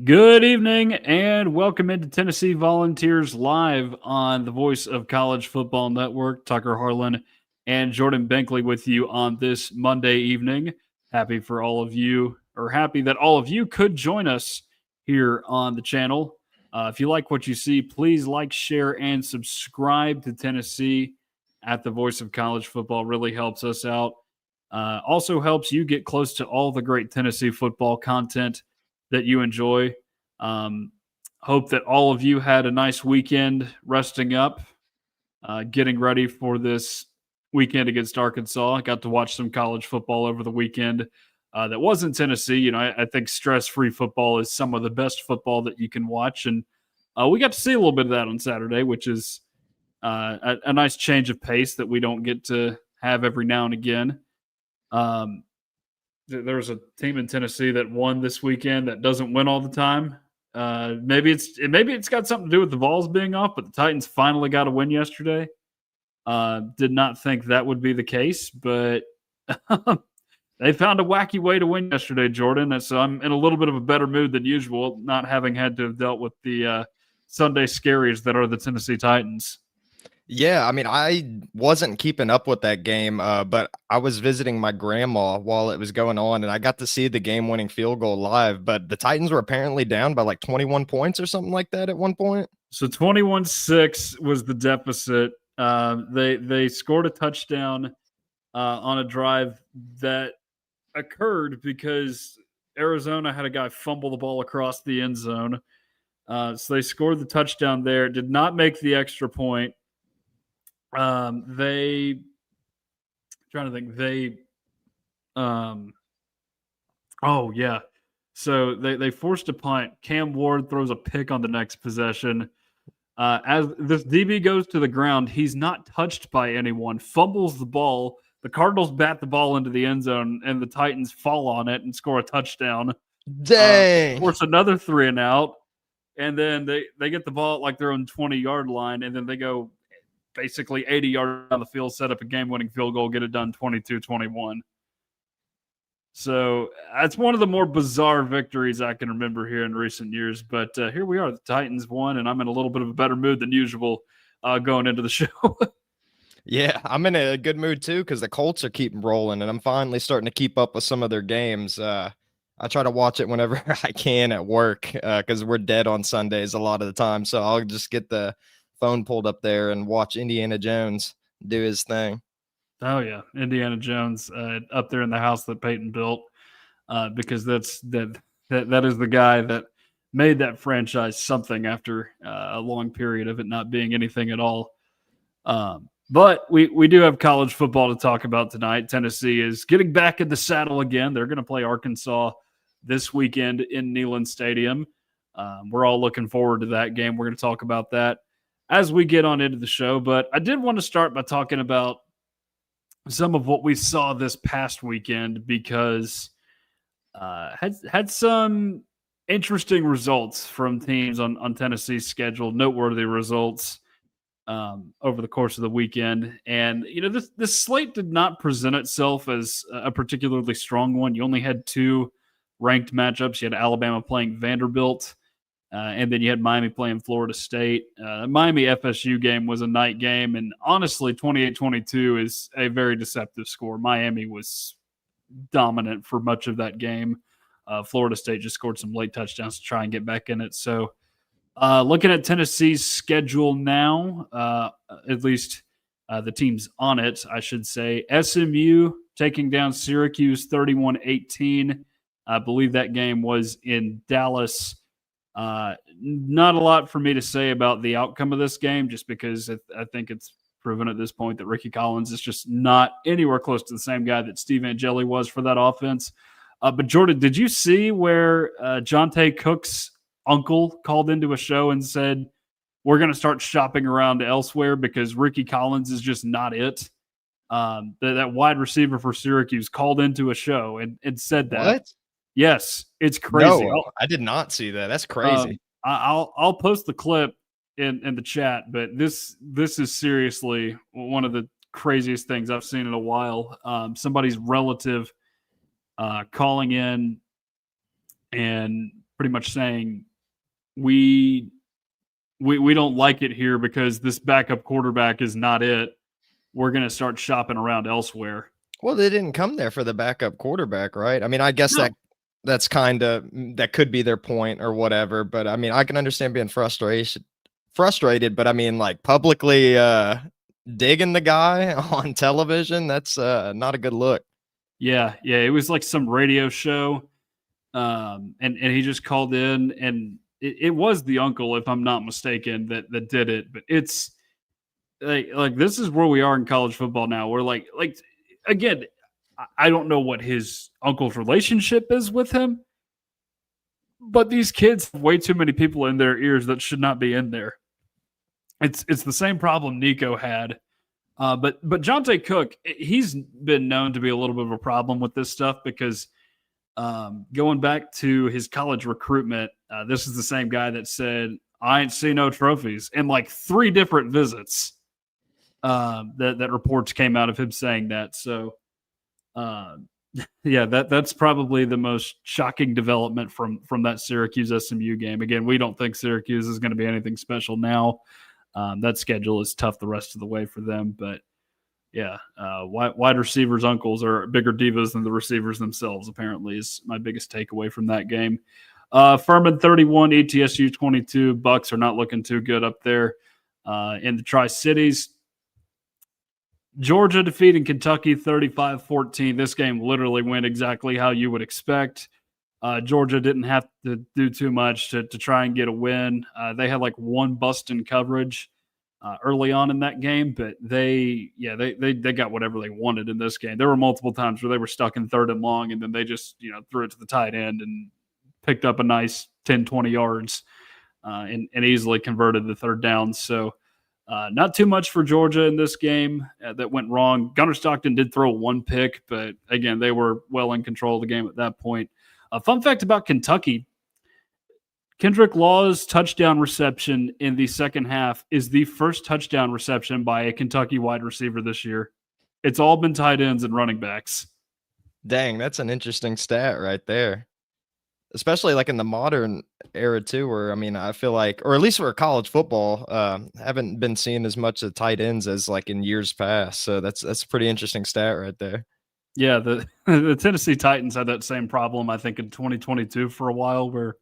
Good evening and welcome into Tennessee Volunteers live on the Voice of College Football Network. Tucker Harlan and Jordan Benkley with you on this Monday evening. Happy that all of you could join us here on the channel. If you like what you see, please like, share, and subscribe to Tennessee at the Voice of College Football. Really helps us out. Also helps you get close to all the great Tennessee football content that you enjoy. Um, Hope that all of you had a nice weekend resting up, getting ready for this weekend against Arkansas. I got to watch some college football over the weekend. That wasn't Tennessee. I think stress-free football is some of the best football that you can watch, and we got to see a little bit of that on Saturday, which is a nice change of pace that we don't get to have every now and again. There's a team in Tennessee that won this weekend that doesn't win all the time. Maybe it's got something to do with the Vols being off, but the Titans finally got a win yesterday. Did not think that would be the case, but they found a wacky way to win yesterday, Jordan. So I'm in a little bit of a better mood than usual, not having had to have dealt with the Sunday scaries that are the Tennessee Titans. Yeah, I mean, I wasn't keeping up with that game, but I was visiting my grandma while it was going on, and I got to see the game-winning field goal live. But the Titans were apparently down by like 21 points or something like that at one point. So 21-6 was the deficit. They scored a touchdown on a drive that occurred because Arizona had a guy fumble the ball across the end zone. So they scored the touchdown there. Did not make the extra point. They trying to think. Oh yeah. So they forced a punt. Cam Ward throws a pick on the next possession. As this DB goes to the ground, he's not touched by anyone. Fumbles the ball. The Cardinals bat the ball into the end zone, and the Titans fall on it and score a touchdown. Dang. Force another 3 and out, and then they get the ball at like their own 20-yard line, and then they go basically 80 yards down the field, set up a game-winning field goal, get it done 22-21. So that's one of the more bizarre victories I can remember here in recent years. But here we are. The Titans won, and I'm in a little bit of a better mood than usual going into the show. Yeah, I'm in a good mood too because the Colts are keeping rolling, and I'm finally starting to keep up with some of their games. I try to watch it whenever I can at work because we're dead on Sundays a lot of the time. So I'll just get the phone pulled up there and watch Indiana Jones do his thing. Oh yeah, Indiana Jones up there in the house that Peyton built, because that is the guy that made that franchise something after a long period of it not being anything at all. But we do have college football to talk about tonight. Tennessee is getting back in the saddle again. They're going to play Arkansas this weekend in Neyland Stadium. We're all looking forward to that game. We're going to talk about that as we get on into the show. But I did want to start by talking about some of what we saw this past weekend because had some interesting results from teams on Tennessee's schedule, noteworthy results over the course of the weekend. And, this slate did not present itself as a particularly strong one. You only had 2 ranked matchups. You had Alabama playing Vanderbilt, and then you had Miami playing Florida State. The Miami FSU game was a night game, and honestly, 28-22 is a very deceptive score. Miami was dominant for much of that game. Florida State just scored some late touchdowns to try and get back in it. So looking at Tennessee's schedule now, at least the teams on it, I should say, SMU taking down Syracuse 31-18. I believe that game was in Dallas. Not a lot for me to say about the outcome of this game, just because I think it's proven at this point that Ricky Collins is just not anywhere close to the same guy that Steve Angeli was for that offense. But Jordan, did you see where Jonte Cook's uncle called into a show and said, we're going to start shopping around elsewhere because Ricky Collins is just not it? That wide receiver for Syracuse called into a show and said that. What? Yes, it's crazy. No, I did not see that. That's crazy. I'll post the clip in the chat, but this is seriously one of the craziest things I've seen in a while. Somebody's relative calling in and pretty much saying we don't like it here because this backup quarterback is not it. We're going to start shopping around elsewhere. Well, they didn't come there for the backup quarterback, right? I mean, I guess No. that's kind of that could be their point or whatever. But I mean, I can understand being frustrated. But I mean, like publicly digging the guy on television, that's not a good look. Yeah, it was like some radio show, and he just called in, and it was the uncle, if I'm not mistaken, that did it. But it's like this is where we are in college football now. We're like again, I don't know what his uncle's relationship is with him, but these kids have way too many people in their ears that should not be in there. It's the same problem Nico had. But Jonte Cook, he's been known to be a little bit of a problem with this stuff because going back to his college recruitment, this is the same guy that said, I ain't seen no trophies in like 3 different visits. That reports came out of him saying that. So, yeah, that's probably the most shocking development from that Syracuse SMU game. Again, we don't think Syracuse is going to be anything special now. That schedule is tough the rest of the way for them, but yeah, wide receivers' uncles are bigger divas than the receivers themselves, apparently, is my biggest takeaway from that game. Furman 31, ETSU 22. Bucks are not looking too good up there in the Tri-Cities. Georgia defeating Kentucky 35-14. This game literally went exactly how you would expect. Georgia didn't have to do too much to try and get a win. They had like one bust in coverage early on in that game, but they got whatever they wanted in this game. There were multiple times where they were stuck in 3rd and long, and then they just threw it to the tight end and picked up a nice 10, 20 yards and easily converted the 3rd down. So not too much for Georgia in this game that went wrong. Gunnar Stockton did throw 1 pick, but again, they were well in control of the game at that point. A fun fact about Kentucky, Kendrick Law's touchdown reception in the second half is the first touchdown reception by a Kentucky wide receiver this year. It's all been tight ends and running backs. Dang, that's an interesting stat right there. Especially like in the modern era too, where I mean, I feel like, or at least for college football, haven't been seeing as much of tight ends as like in years past. So that's a pretty interesting stat right there. Yeah, the Tennessee Titans had that same problem, I think, in 2022 for a while, where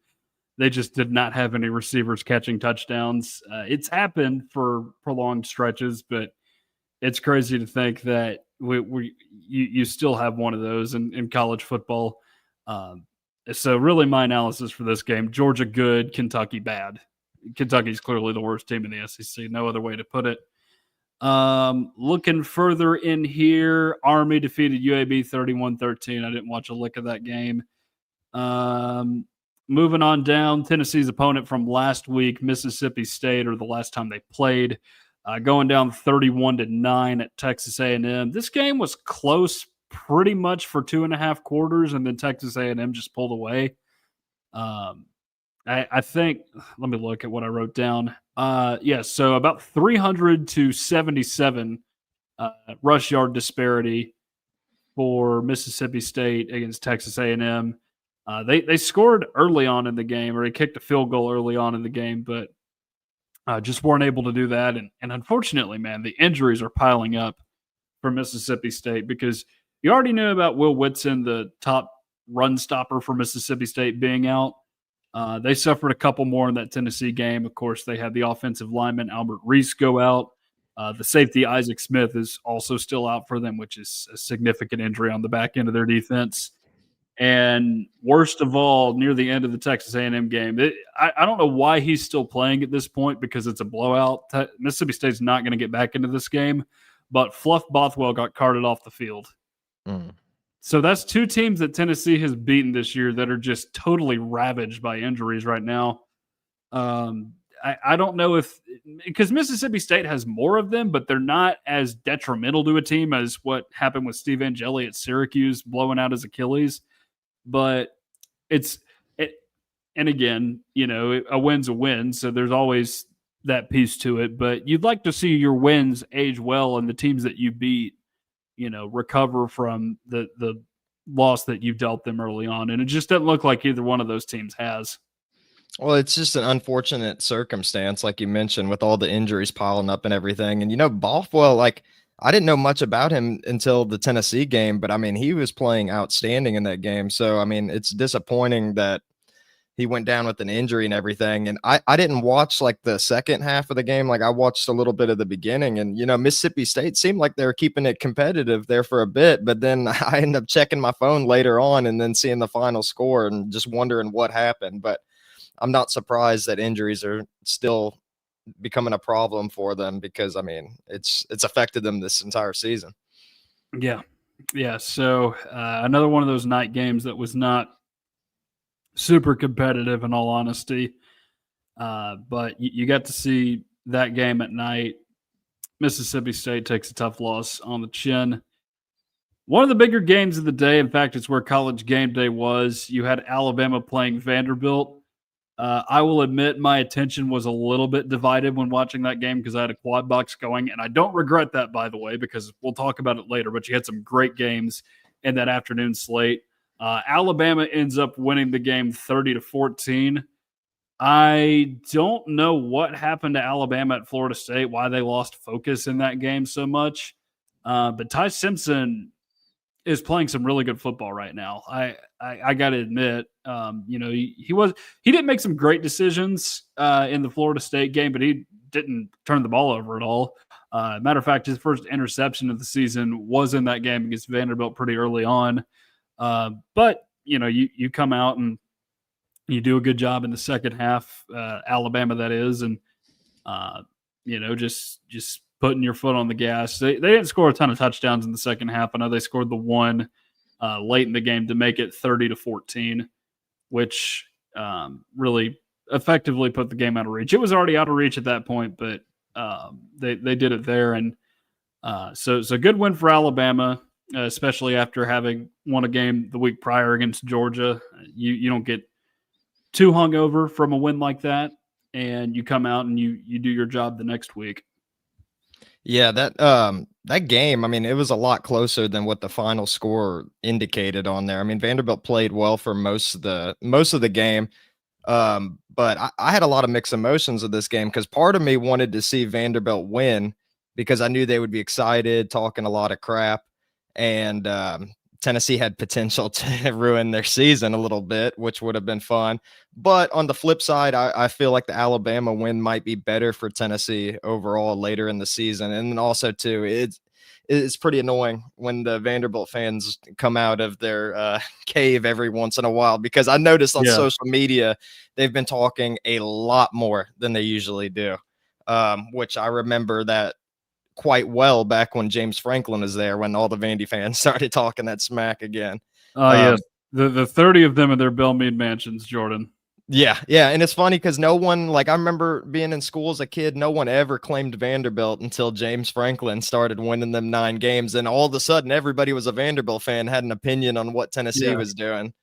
they just did not have any receivers catching touchdowns. It's happened for prolonged stretches, but it's crazy to think that you still have one of those in college football. So really my analysis for this game, Georgia good, Kentucky bad. Kentucky's clearly the worst team in the SEC. No other way to put it. Looking further in here, Army defeated UAB 31-13. I didn't watch a lick of that game. Moving on down, Tennessee's opponent from last week, Mississippi State, or the last time they played, going down 31-9 at Texas A&M. This game was close pretty much for 2.5 quarters, and then Texas A&M just pulled away. I think, let me look at what I wrote down. So about 300 to 77 rush yard disparity for Mississippi State against Texas A&M. They scored early on in the game, or they kicked a field goal early on in the game, but just weren't able to do that. And unfortunately, man, the injuries are piling up for Mississippi State because you already knew about Will Whitson, the top run stopper for Mississippi State, being out. They suffered a couple more in that Tennessee game. Of course, they had the offensive lineman Albert Reese go out. The safety Isaac Smith is also still out for them, which is a significant injury on the back end of their defense. And worst of all, near the end of the Texas A&M game, I don't know why he's still playing at this point because it's a blowout. Mississippi State's not going to get back into this game, but Fluff Bothwell got carted off the field. So that's 2 teams that Tennessee has beaten this year that are just totally ravaged by injuries right now. I don't know if – because Mississippi State has more of them, but they're not as detrimental to a team as what happened with Steve Angeli at Syracuse blowing out his Achilles. But and again, a win's a win, so there's always that piece to it. But you'd like to see your wins age well and the teams that you beat, recover from the loss that you dealt them early on. And it just doesn't look like either one of those teams has. Well, it's just an unfortunate circumstance, like you mentioned, with all the injuries piling up and everything. And Bothwell, like I didn't know much about him until the Tennessee game, but I mean, he was playing outstanding in that game. So I mean, it's disappointing that he went down with an injury and everything. And I didn't watch like the second half of the game. Like I watched a little bit of the beginning, and Mississippi State seemed like they were keeping it competitive there for a bit, but then I ended up checking my phone later on and then seeing the final score and just wondering what happened. But I'm not surprised that injuries are still becoming a problem for them because I mean it's affected them this entire season. Yeah. Yeah. So another one of those night games that was not super competitive in all honesty. But you got to see that game at night. Mississippi State takes a tough loss on the chin. One of the bigger games of the day, in fact, it's where College Game Day was. You had Alabama playing Vanderbilt. I will admit my attention was a little bit divided when watching that game because I had a quad box going, and I don't regret that, by the way, because we'll talk about it later. But you had some great games in that afternoon slate. Alabama ends up winning the game 30-14. I don't know what happened to Alabama at Florida State, why they lost focus in that game so much. But Ty Simpson is playing some really good football right now. I got to admit, he didn't make some great decisions in the Florida State game, but he didn't turn the ball over at all. Matter of fact, his first interception of the season was in that game against Vanderbilt pretty early on. But you come out and you do a good job in the second half, Alabama that is, and just putting your foot on the gas. They didn't score a ton of touchdowns in the second half. I know they scored the one late in the game to make it 30-14, which really effectively put the game out of reach. It was already out of reach at that point, but they did it there, and so good win for Alabama, especially after having won a game the week prior against Georgia. You don't get too hungover from a win like that, and you come out and you do your job the next week. Yeah, that game, I mean, it was a lot closer than what the final score indicated on there. I mean, Vanderbilt played well for most of the game. But I had a lot of mixed emotions of this game because part of me wanted to see Vanderbilt win because I knew they would be excited, talking a lot of crap, and Tennessee had potential to ruin their season a little bit, which would have been fun. But on the flip side, I feel like the Alabama win might be better for Tennessee overall later in the season. And then also, too, it's pretty annoying when the Vanderbilt fans come out of their cave every once in a while because I noticed on social media they've been talking a lot more than they usually do, which I remember that quite well back when James Franklin was there, when all the Vandy fans started talking that smack again. Yes, the 30 of them in their Belmead mansions, Jordan. Yeah, and it's funny because no one, like I remember being in school as a kid, no one ever claimed Vanderbilt until James Franklin started winning them 9 games, and all of a sudden everybody was a Vanderbilt fan, had an opinion on what Tennessee was doing.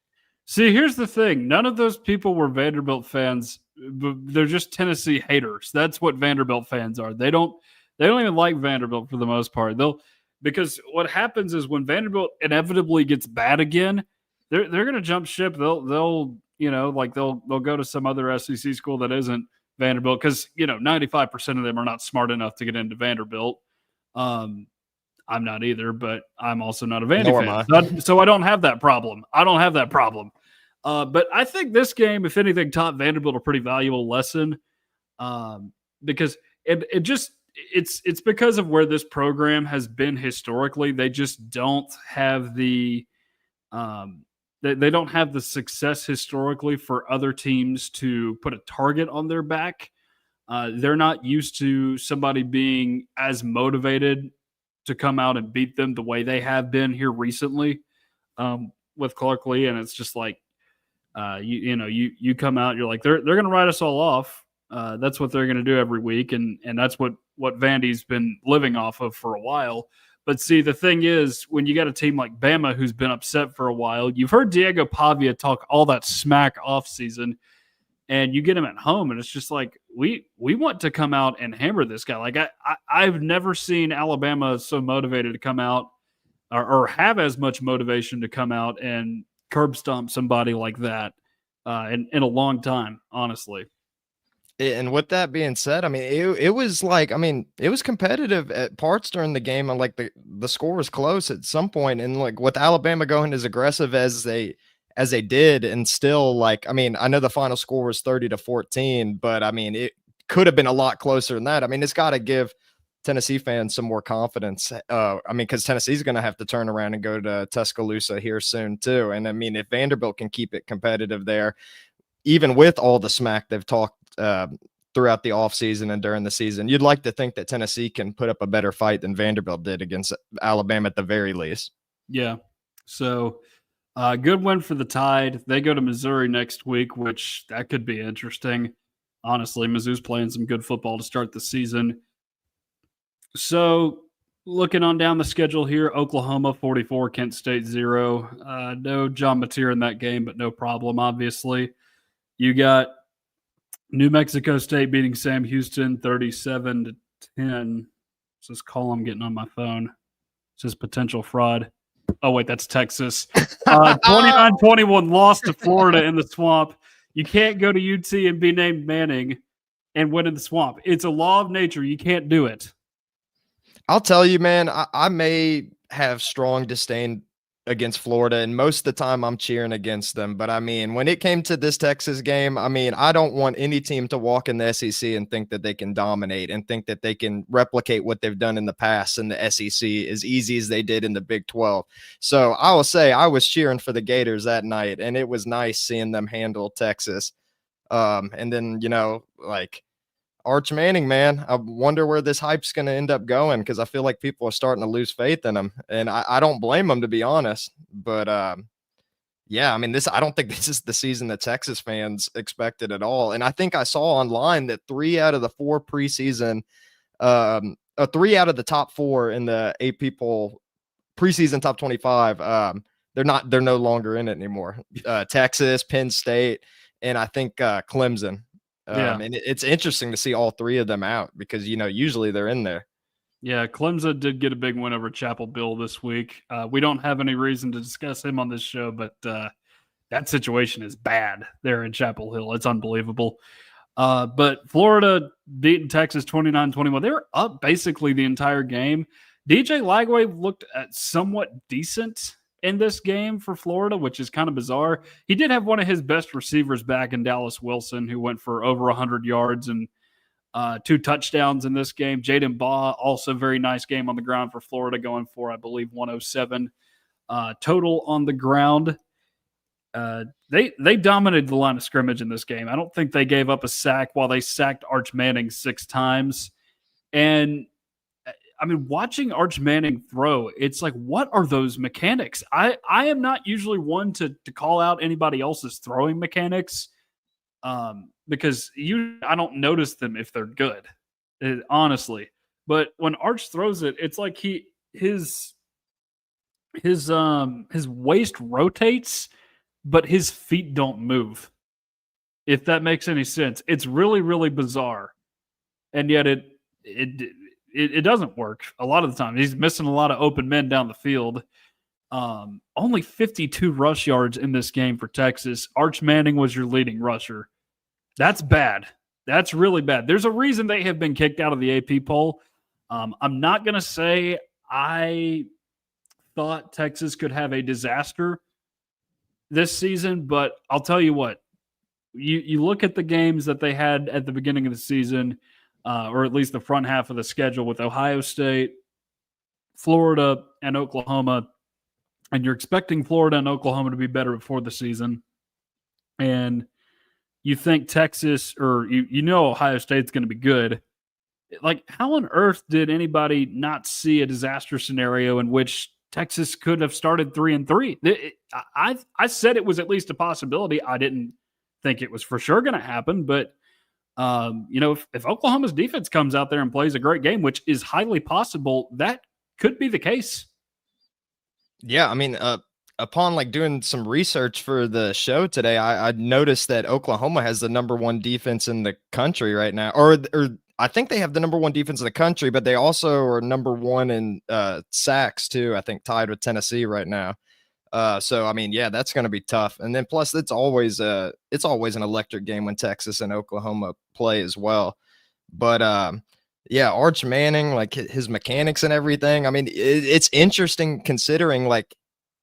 See, here's the thing. None of those people were Vanderbilt fans. They're just Tennessee haters. That's what Vanderbilt fans are. They don't even like Vanderbilt for the most part. Because what happens is when Vanderbilt inevitably gets bad again, they're going to jump ship. They'll go to some other SEC school that isn't Vanderbilt because 95% of them are not smart enough to get into Vanderbilt. I'm not either, but I'm also not a Vandy fan, so I don't have that problem. But I think this game, if anything, taught Vanderbilt a pretty valuable lesson because it's because of where this program has been historically. They just don't have the they don't have the success historically for other teams to put a target on their back. They're not used to somebody being as motivated to come out and beat them the way they have been here recently with Clark Lea, and it's just like you come out, you're like they're going to write us all off. That's what they're going to do every week, and that's what Vandy's been living off of for a while. But see, the thing is, when you got a team like Bama who's been upset for a while, you've heard Diego Pavia talk all that smack off season, and you get him at home, and it's just like we want to come out and hammer this guy. Like I've never seen Alabama so motivated to come out or have as much motivation to come out and curb stomp somebody like that. in a long time, honestly. And with that being said, I mean, it was like, I mean, it was competitive at parts during the game, and like the score was close at some point, and like with Alabama going as aggressive as they did, and still like, I mean, I know the final score was 30-14, but I mean, it could have been a lot closer than that. I mean, it's got to give Tennessee fans some more confidence. I mean, because Tennessee's going to have to turn around and go to Tuscaloosa here soon too, and I mean, if Vanderbilt can keep it competitive there, even with all the smack they've talked throughout the offseason and during the season, you'd like to think that Tennessee can put up a better fight than Vanderbilt did against Alabama at the very least. Yeah. So good win for the Tide. They go to Missouri next week, which that could be interesting. Honestly, Mizzou's playing some good football to start the season. So looking on down the schedule here, Oklahoma 44, Kent State 0. No John Mateer in that game, but no problem, obviously. You got New Mexico State beating Sam Houston 37-10. It's this column getting on my phone. It says potential fraud. Oh, wait, that's Texas. 29-21 loss to Florida in the swamp. You can't go to UT and be named Manning and win in the swamp. It's a law of nature. You can't do it. I'll tell you, man, I may have strong disdain against Florida, and most of the time I'm cheering against them. But I mean, when it came to this Texas game, I mean, I don't want any team to walk in the SEC and think that they can dominate and think that they can replicate what they've done in the past in the SEC as easy as they did in the Big 12. So I will say I was cheering for the Gators that night, and it was nice seeing them handle Texas. And then, you know, like Arch Manning, man, I wonder where this hype's going to end up going, because I feel like people are starting to lose faith in him, and I don't blame them, to be honest. But yeah, I mean, I don't think this is the season that Texas fans expected at all. And I think I saw online that 3 out of the 4 preseason, 3 out of the top 4 in the AP poll preseason top 25, they're no longer in it anymore. Texas, Penn State, and I think Clemson. And it's interesting to see all 3 of them out, because, you know, usually they're in there. Yeah, Clemson did get a big win over Chapel Bill this week. We don't have any reason to discuss him on this show, but that situation is bad there in Chapel Hill. It's unbelievable. But Florida beating Texas 29-21. They were up basically the entire game. DJ Lagway looked somewhat decent in this game for Florida, which is kind of bizarre. He did have one of his best receivers back in Dallas Wilson, who went for over 100 yards and 2 touchdowns in this game. Jaden Baugh, also very nice game on the ground for Florida, going for, I believe, 107 total on the ground. They dominated the line of scrimmage in this game. I don't think they gave up a sack, while they sacked Arch Manning 6 times. And I mean, watching Arch Manning throw, it's like, what are those mechanics? I am not usually one to call out anybody else's throwing mechanics, because I don't notice them if they're good, honestly. But when Arch throws it, it's like his waist rotates, but his feet don't move. If that makes any sense, it's really, really bizarre, and yet it doesn't work a lot of the time. He's missing a lot of open men down the field. Only 52 rush yards in this game for Texas. Arch Manning was your leading rusher. That's bad. That's really bad. There's a reason they have been kicked out of the AP poll. I'm not going to say I thought Texas could have a disaster this season, but I'll tell you what. You look at the games that they had at the beginning of the season, or at least the front half of the schedule, with Ohio State, Florida, and Oklahoma, and you're expecting Florida and Oklahoma to be better before the season, and you think Texas, or you know Ohio State's going to be good. Like, how on earth did anybody not see a disaster scenario in which Texas could have started 3-3? I said it was at least a possibility. I didn't think it was for sure going to happen, but you know, if Oklahoma's defense comes out there and plays a great game, which is highly possible, that could be the case. Yeah, I mean, upon like doing some research for the show today, I noticed that Oklahoma has the number 1 defense in the country right now, or I think they have the number 1 defense in the country, but they also are number 1 in sacks too. I think tied with Tennessee right now. So I mean, yeah, that's going to be tough. And then plus, it's always an electric game when Texas and Oklahoma play as well. But yeah, Arch Manning, like his mechanics and everything. I mean, it's interesting considering like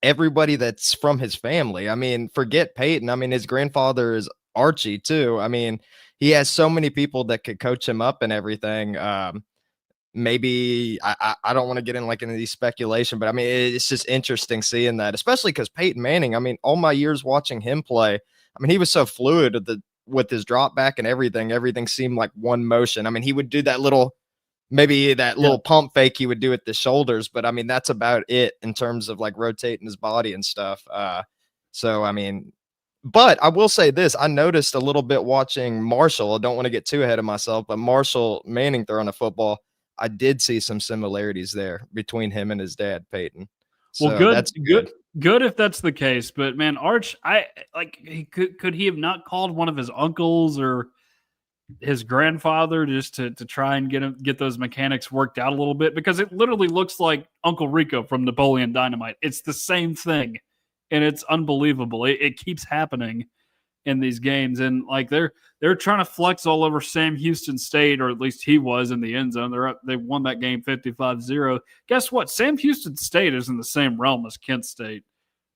everybody that's from his family. I mean, forget Peyton. I mean, his grandfather is Archie too. I mean, he has so many people that could coach him up and everything. Maybe I don't want to get in like into these speculation, but I mean it's just interesting seeing that, especially because Peyton Manning. I mean, all my years watching him play, I mean he was so fluid with his drop back and everything. Everything seemed like one motion. I mean, he would do that little little pump fake he would do with the shoulders, but I mean that's about it in terms of like rotating his body and stuff. So I mean, but I will say this: I noticed a little bit watching Marshall. I don't want to get too ahead of myself, but Marshall Manning throwing a football. I did see some similarities there between him and his dad, Peyton. So well, good, that's good if that's the case. But man, Arch, I like he could he have not called one of his uncles or his grandfather just to try and get those mechanics worked out a little bit, because it literally looks like Uncle Rico from Napoleon Dynamite. It's the same thing, and it's unbelievable. It keeps happening in these games, and like they're trying to flex all over Sam Houston State, or at least he was in the end zone. They won that game 55-0. Guess what? Sam Houston State is in the same realm as Kent State.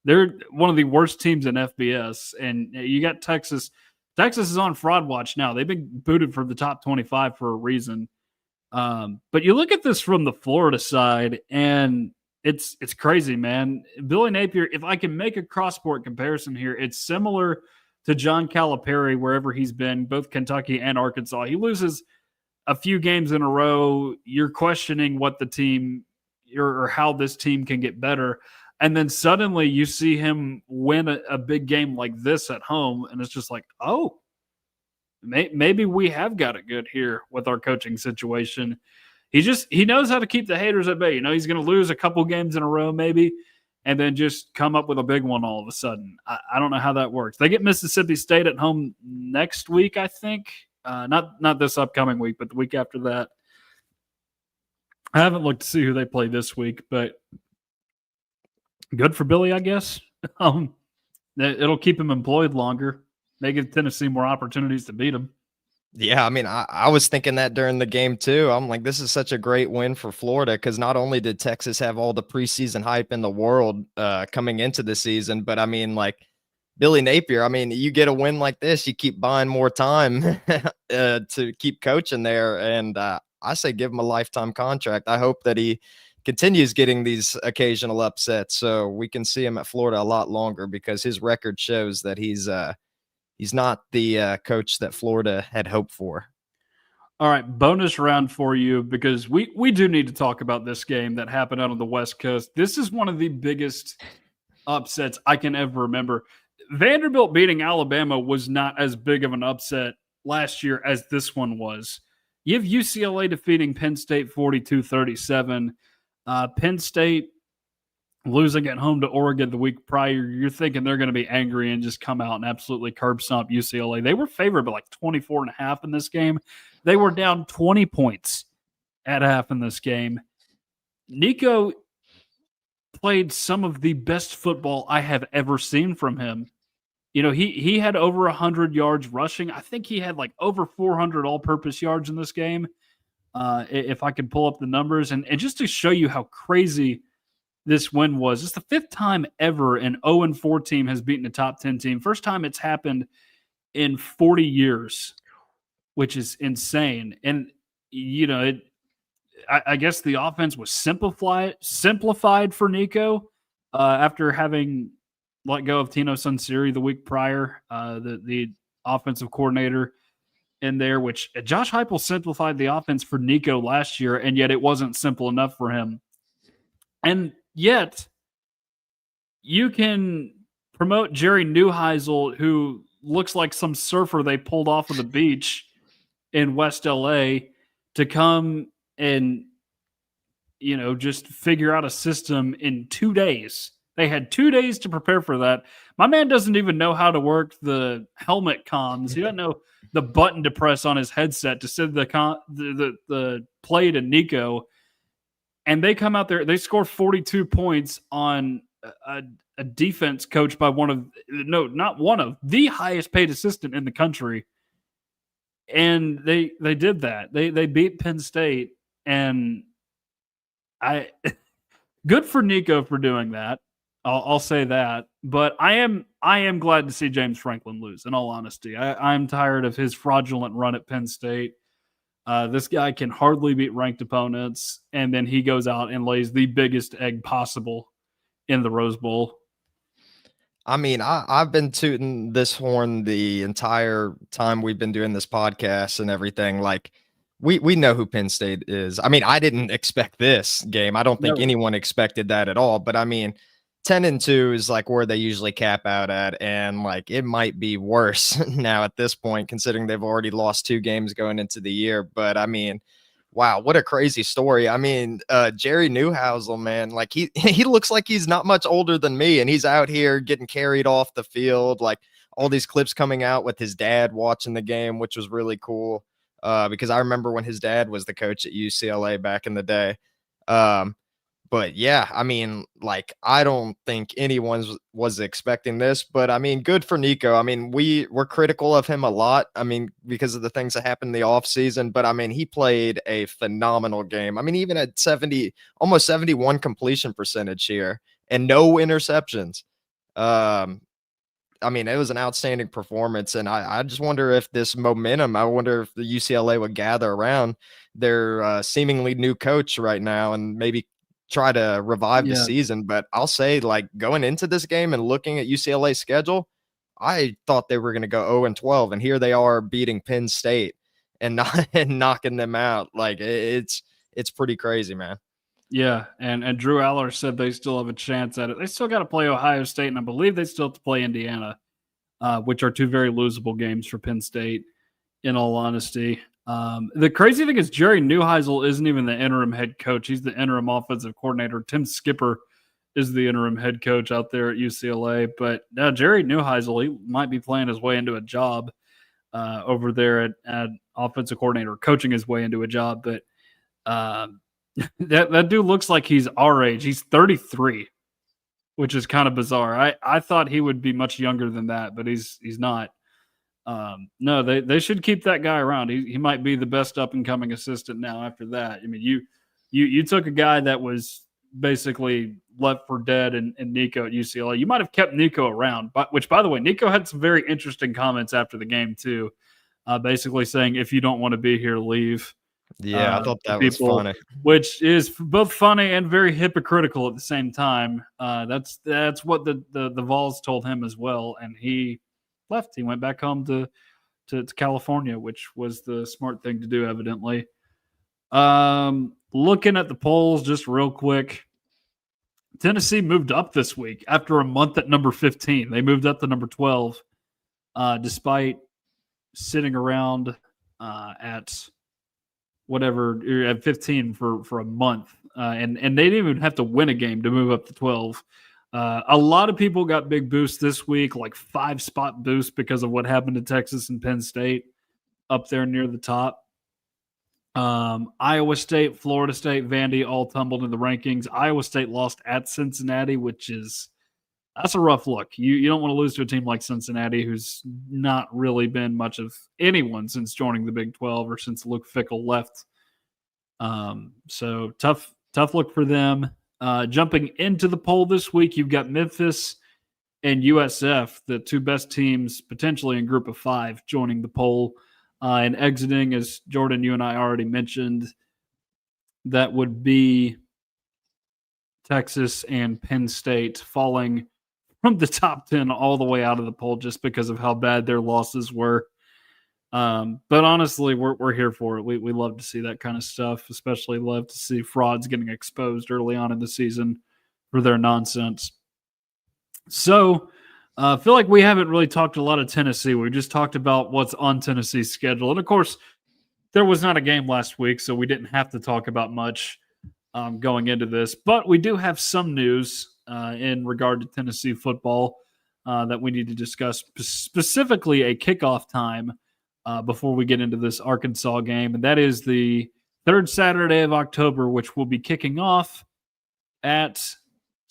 They're one of the worst teams in FBS, and you got Texas. Texas is on fraud watch now. They've been booted from the top 25 for a reason. But you look at this from the Florida side, and it's crazy, man. Billy Napier, if I can make a cross-sport comparison here, it's similar to John Calipari wherever he's been, both Kentucky and Arkansas. He loses a few games in a row. You're questioning what the team or how this team can get better. And then suddenly you see him win a big game like this at home, and it's just like, oh, maybe we have got it good here with our coaching situation. He knows how to keep the haters at bay. You know, he's going to lose a couple games in a row maybe, and then just come up with a big one all of a sudden. I don't know how that works. They get Mississippi State at home next week, I think. Not this upcoming week, but the week after that. I haven't looked to see who they play this week, but good for Billy, I guess. It'll keep him employed longer. They give Tennessee more opportunities to beat him. Yeah, I mean, I was thinking that during the game too. I'm like, this is such a great win for Florida, because not only did Texas have all the preseason hype in the world coming into the season, but I mean, like Billy Napier, I mean, you get a win like this, you keep buying more time to keep coaching there. And I say give him a lifetime contract. I hope that he continues getting these occasional upsets so we can see him at Florida a lot longer, because his record shows that he's not the coach that Florida had hoped for. All right, bonus round for you, because we do need to talk about this game that happened out on the West Coast. This is one of the biggest upsets I can ever remember. Vanderbilt beating Alabama was not as big of an upset last year as this one was. You have UCLA defeating Penn State 42-37. Penn State losing at home to Oregon the week prior. You're thinking they're going to be angry and just come out and absolutely curb stomp UCLA. They were favored by like 24.5 in this game. They were down 20 points at half in this game. Nico played some of the best football I have ever seen from him. You know, he had over 100 yards rushing. I think he had like over 400 all-purpose yards in this game, if I could pull up the numbers. And just to show you how crazy this win was, it's the fifth time ever an 0-4 team has beaten a top 10 team. First time it's happened in 40 years, which is insane. And, you know, I guess the offense was simplified for Nico after having let go of Tino Sunseri the week prior, the offensive coordinator in there, which Josh Heupel simplified the offense for Nico last year, and yet it wasn't simple enough for him. And yet you can promote Jerry Neuheisel, who looks like some surfer they pulled off of the beach in West LA, to come and, you know, just figure out a system in 2 days. They had 2 days to prepare for that. My man doesn't even know how to work the helmet comms. He doesn't know the button to press on his headset to send the play to Nico. And they come out there, they score 42 points on a defense coached by not one of the highest paid assistant in the country. And they did that. They beat Penn State, and I good for Nico for doing that. I'll say that. But I am glad to see James Franklin lose. In all honesty, I'm tired of his fraudulent run at Penn State. This guy can hardly beat ranked opponents, and then he goes out and lays the biggest egg possible in the Rose Bowl. I mean, I've been tooting this horn the entire time we've been doing this podcast and everything. Like, we know who Penn State is. I mean, I didn't expect this game. I don't think anyone expected that at all. But I mean, 10-2 is like where they usually cap out at, and like it might be worse now at this point, considering they've already lost 2 games going into the year. But I mean, wow, what a crazy story. I mean, Jerry Neuheisel, man, like he looks like he's not much older than me, and he's out here getting carried off the field. Like all these clips coming out with his dad watching the game, which was really cool. Because I remember when his dad was the coach at UCLA back in the day. But yeah, I mean, like, I don't think anyone was expecting this, but I mean, good for Nico. I mean, we're critical of him a lot. I mean, because of the things that happened in the offseason, but I mean, he played a phenomenal game. I mean, even at almost 71 completion percentage here and no interceptions. I mean, it was an outstanding performance, and I just wonder if this momentum, I wonder if the UCLA would gather around their seemingly new coach right now and maybe try to revive the season. But I'll say, like, going into this game and looking at UCLA's schedule, I thought they were going to go 0-12, and here they are beating Penn State and knocking them out. Like, it's pretty crazy, man. Yeah, and Drew Aller said they still have a chance at it. They still got to play Ohio State, and I believe they still have to play Indiana, which are 2 very losable games for Penn State, in all honesty. The crazy thing is Jerry Neuheisel isn't even the interim head coach. He's the interim offensive coordinator. Tim Skipper is the interim head coach out there at UCLA. But Jerry Neuheisel, he might be playing his way into a job over there at offensive coordinator, coaching his way into a job. But that dude looks like he's our age. He's 33, which is kind of bizarre. I thought he would be much younger than that, but he's not. No, they should keep that guy around. He might be the best up and coming assistant now after that. I mean, you took a guy that was basically left for dead and Nico at UCLA. You might have kept Nico around, which, by the way, Nico had some very interesting comments after the game too, basically saying, if you don't want to be here, leave. Yeah, I thought that was funny. Which is both funny and very hypocritical at the same time. That's what the Vols told him as well, and he left. He went back home to California, which was the smart thing to do, evidently. Looking at the polls just real quick, Tennessee moved up this week after a month at number 15. They moved up to number 12, despite sitting around at whatever at 15 for a month, and they didn't even have to win a game to move up to 12. A lot of people got big boosts this week, like 5-spot boosts because of what happened to Texas and Penn State up there near the top. Iowa State, Florida State, Vandy all tumbled in the rankings. Iowa State lost at Cincinnati, that's a rough look. You don't want to lose to a team like Cincinnati, who's not really been much of anyone since joining the Big 12 or since Luke Fickell left. So tough look for them. Jumping into the poll this week, you've got Memphis and USF, the 2 best teams potentially in Group of 5, joining the poll. And exiting, as Jordan, you and I already mentioned, that would be Texas and Penn State, falling from the top 10 all the way out of the poll just because of how bad their losses were. But honestly, we're here for it. We love to see that kind of stuff, especially love to see frauds getting exposed early on in the season for their nonsense. So I feel like we haven't really talked a lot of Tennessee. We just talked about what's on Tennessee's schedule. And of course, there was not a game last week, so we didn't have to talk about much going into this. But we do have some news in regard to Tennessee football that we need to discuss, specifically a kickoff time before we get into this Arkansas game. And that is the 3rd Saturday of October, which will be kicking off at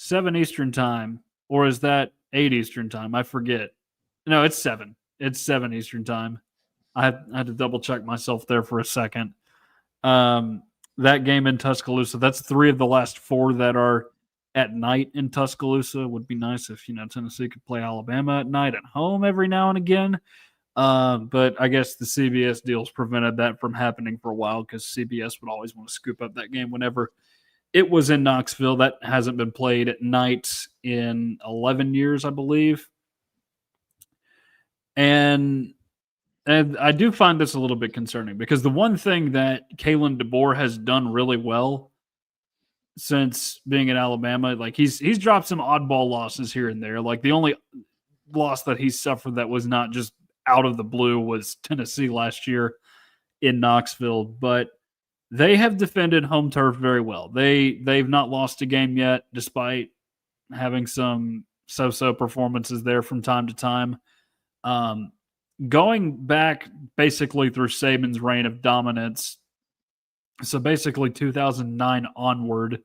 7 Eastern time, or is that 8 Eastern time? I forget. No, it's 7. It's 7 Eastern time. I had to double check myself there for a second. That game in Tuscaloosa, that's 3 of the last 4 that are at night in Tuscaloosa. Would be nice if, Tennessee could play Alabama at night at home every now and again. But I guess the CBS deals prevented that from happening for a while because CBS would always want to scoop up that game whenever it was in Knoxville. That hasn't been played at night in 11 years, I believe. And I do find this a little bit concerning because the one thing that Kalen DeBoer has done really well since being at Alabama, like he's dropped some oddball losses here and there. Like the only loss that he suffered that was not just out of the blue was Tennessee last year in Knoxville, but they have defended home turf very well. They've not lost a game yet, despite having some so-so performances there from time to time. Going back basically through Saban's reign of dominance, so basically 2009 onward,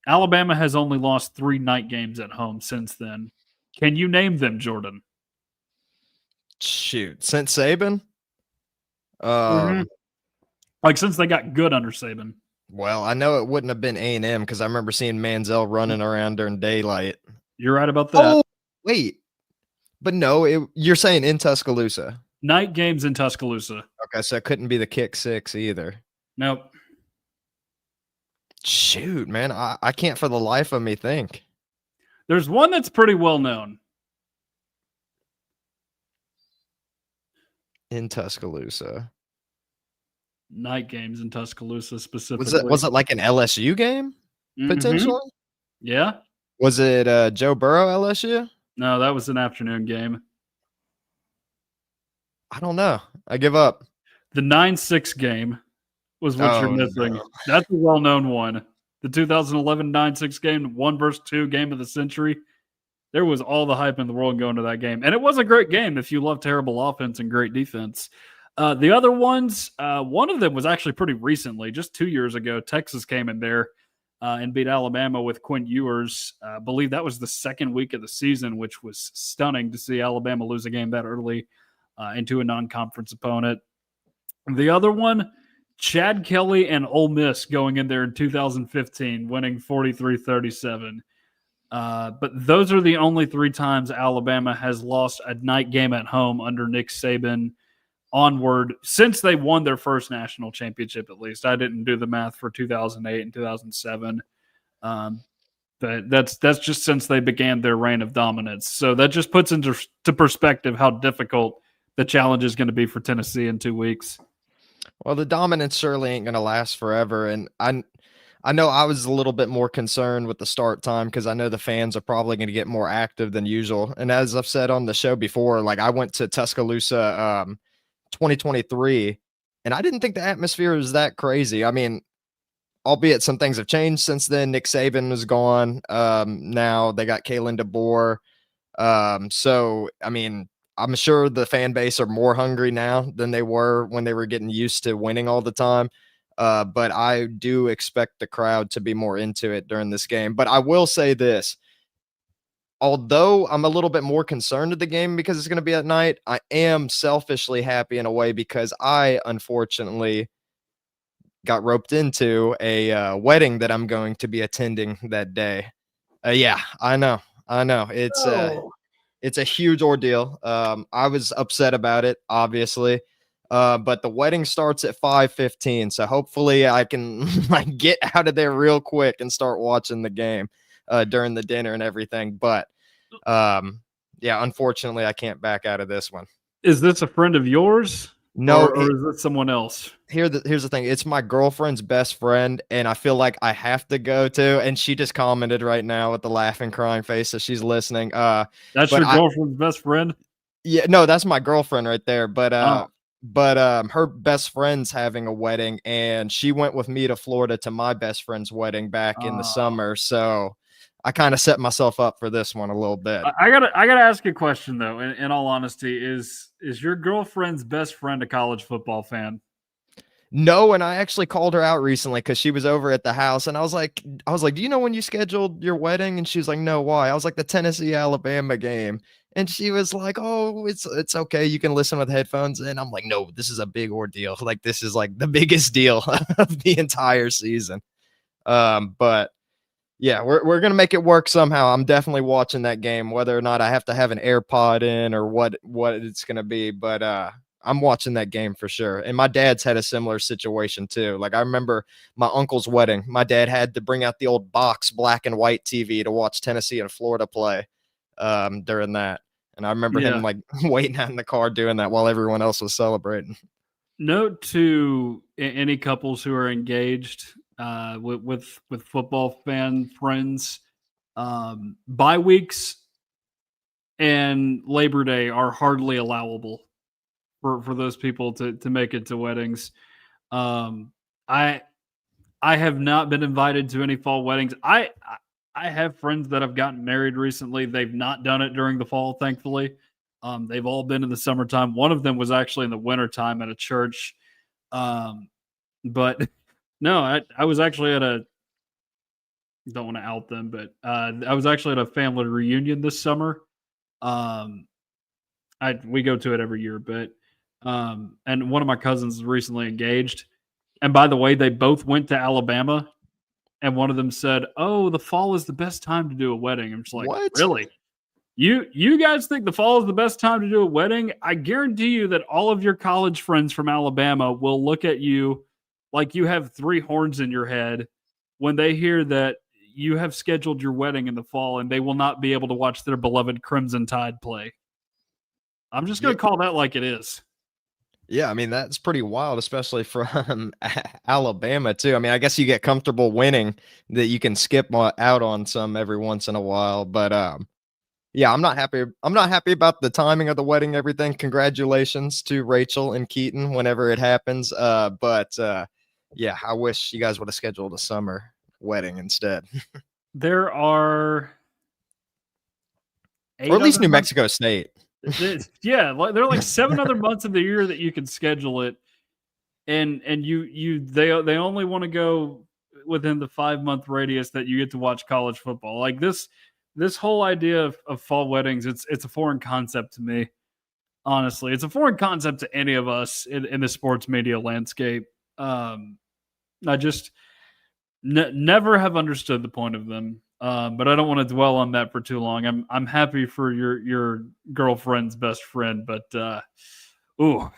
Alabama has only lost 3 night games at home since then. Can you name them, Jordan? Shoot, since Saban? Like since they got good under Saban. Well, I know it wouldn't have been A&M because I remember seeing Manziel running around during daylight. You're right about that. Oh, wait. But no, you're saying in Tuscaloosa. Night games in Tuscaloosa. Okay, so it couldn't be the kick 6 either. Nope. Shoot, man. I can't for the life of me think. There's one that's pretty well known. In Tuscaloosa. Night games in Tuscaloosa specifically. Was it like an LSU game, potentially? Yeah. Was it Joe Burrow LSU? No, that was an afternoon game. I don't know. I give up. The 9-6 game was what you're missing. No. That's a well-known one. The 2011 9-6 game, 1-2 game of the century. There was all the hype in the world going to that game. And it was a great game if you love terrible offense and great defense. The other ones, one of them was actually pretty recently, just 2 years ago. Texas came in there and beat Alabama with Quinn Ewers. I believe that was the second week of the season, which was stunning to see Alabama lose a game that early into a non-conference opponent. The other one, Chad Kelly and Ole Miss going in there in 2015, winning 43-37. But those are the only 3 times Alabama has lost a night game at home under Nick Saban onward since they won their first national championship, at least. I didn't do the math for 2008 and 2007. But that's just since they began their reign of dominance. So that just puts into perspective how difficult the challenge is going to be for Tennessee in 2 weeks. Well, the dominance surely ain't going to last forever. And I know I was a little bit more concerned with the start time because I know the fans are probably going to get more active than usual. And as I've said on the show before, like I went to Tuscaloosa 2023, and I didn't think the atmosphere was that crazy. I mean, albeit some things have changed since then. Nick Saban was gone. Now they got Kalen DeBoer. So, I mean, I'm sure the fan base are more hungry now than they were when they were getting used to winning all the time. But I do expect the crowd to be more into it during this game. But I will say this. Although I'm a little bit more concerned with the game because it's going to be at night, I am selfishly happy in a way because I, unfortunately, got roped into a wedding that I'm going to be attending that day. Yeah, I know. It's a huge ordeal. I was upset about it, obviously. But the wedding starts at 5:15, so hopefully I can get out of there real quick and start watching the game during the dinner and everything. But yeah, unfortunately, I can't back out of this one. Is this a friend of yours? No, or is it someone else? Here's the thing. It's my girlfriend's best friend, and I feel like I have to go to. And she just commented right now with the laughing, crying face that she's listening. That's your girlfriend's best friend? Yeah, no, that's my girlfriend right there. But her best friend's having a wedding, and she went with me to Florida to my best friend's wedding back in the summer. So I kind of set myself up for this one a little bit. I gotta ask a question though. In all honesty, is your girlfriend's best friend a college football fan? No, and I actually called her out recently because she was over at the house, and I was like, "Do you know when you scheduled your wedding?" And she was like, "No, why?" I was like, "The Tennessee Alabama game," and she was like, "Oh, it's okay. You can listen with headphones." And I'm like, "No, this is a big ordeal. Like this is like the biggest deal of the entire season." But yeah, we're gonna make it work somehow. I'm definitely watching that game, whether or not I have to have an AirPod in or what it's gonna be. But I'm watching that game for sure. And my dad's had a similar situation too. Like I remember my uncle's wedding. My dad had to bring out the old box black and white TV to watch Tennessee and Florida play during that. And I remember him Yeah. like waiting out in the car doing that while everyone else was celebrating. Note to any couples who are engaged with football fan friends, bye weeks and Labor Day are hardly allowable for those people to make it to weddings. Um, I I have not been invited to any fall weddings. I have friends that have gotten married recently. They've not done it during the fall, thankfully. They've all been in the summertime. One of them was actually in the wintertime at a church. Um, but no, I was actually at a don't want to out them, but I was actually at a family reunion this summer. Um, I we go to it every year, but and one of my cousins is recently engaged. And by the way, they both went to Alabama, and one of them said, "Oh, the fall is the best time to do a wedding." I'm just like, What? "Really? You guys think the fall is the best time to do a wedding? I guarantee you that all of your college friends from Alabama will look at you like you have three horns in your head when they hear that you have scheduled your wedding in the fall and they will not be able to watch their beloved Crimson Tide play." I'm just going Yeah. to call that like it is. Yeah, I mean, that's pretty wild, especially from Alabama too. I mean, I guess you get comfortable winning that you can skip out on some every once in a while, but yeah, I'm not happy. I'm not happy about the timing of the wedding, everything. Congratulations to Rachel and Keaton whenever it happens. But yeah, I wish you guys would have scheduled a summer wedding instead, There are or eight at least other New months. Mexico State. Yeah, there are like seven other months of the year that you can schedule it, and they only want to go within the 5 month radius that you get to watch college football. Like this whole idea of fall weddings, it's a foreign concept to me. Honestly, it's a foreign concept to any of us in the sports media landscape. Um, I just never have understood the point of them. But I don't want to dwell on that for too long. I'm happy for your girlfriend's best friend, but ooh,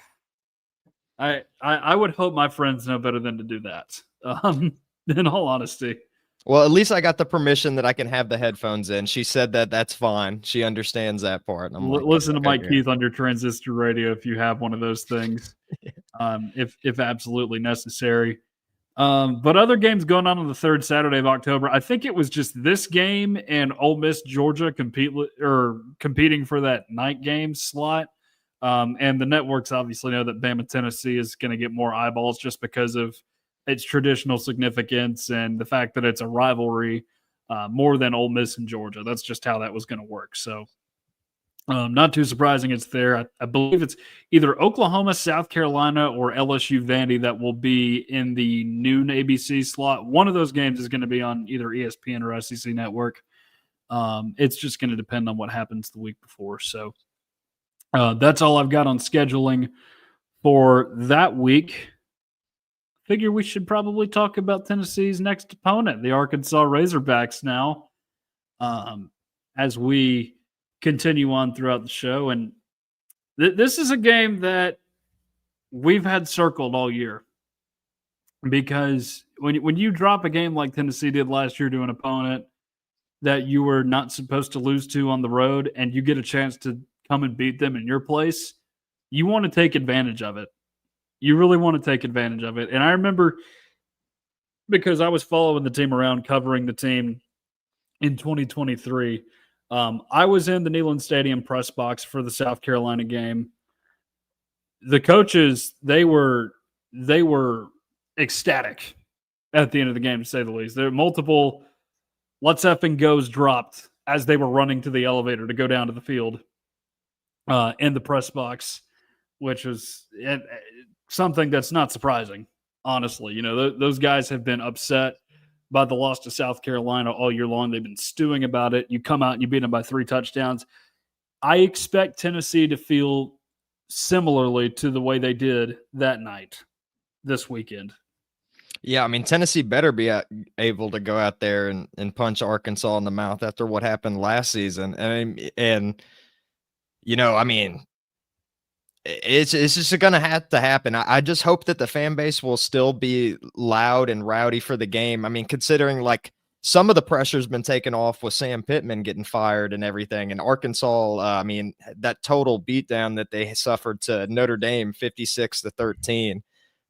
I would hope my friends know better than to do that. In all honesty, Well, at least I got the permission that I can have the headphones in. She said that that's fine. She understands that part. And I'm like, Listen to okay, Mike good. Keith on your transistor radio if you have one of those things, if absolutely necessary. But other games going on the third Saturday of October. I think it was just this game and Ole Miss Georgia competing for that night game slot. And the networks obviously know that Bama Tennessee is going to get more eyeballs just because of its traditional significance and the fact that it's a rivalry more than Ole Miss and Georgia. That's just how that was going to work. So not too surprising it's there. I believe it's either Oklahoma, South Carolina, or LSU Vandy that will be in the noon ABC slot. One of those games is going to be on either ESPN or SEC Network. It's just going to depend on what happens the week before. So that's all I've got on scheduling for that week. Figure we should probably talk about Tennessee's next opponent, the Arkansas Razorbacks, now, as we continue on throughout the show. And this is a game that we've had circled all year because when you drop a game like Tennessee did last year to an opponent that you were not supposed to lose to on the road and you get a chance to come and beat them in your place, you want to take advantage of it. You really want to take advantage of it. And I remember because I was following the team around, covering the team in 2023. I was in the Neyland Stadium press box for the South Carolina game. The coaches, they were ecstatic at the end of the game, to say the least. There were multiple "let's effing goes" dropped as they were running to the elevator to go down to the field in the press box, which was something that's not surprising honestly. Those guys have been upset by the loss to South Carolina all year long. They've been stewing about it. You come out and you beat them by 3 touchdowns. I expect Tennessee to feel similarly to the way they did that night this weekend. Yeah, I mean, Tennessee better be able to go out there and punch Arkansas in the mouth after what happened last season. And I mean, it's just going to have to happen. I just hope that the fan base will still be loud and rowdy for the game. I mean, considering like some of the pressure's been taken off with Sam Pittman getting fired and everything, and Arkansas, I mean, that total beatdown that they suffered to Notre Dame, 56-13.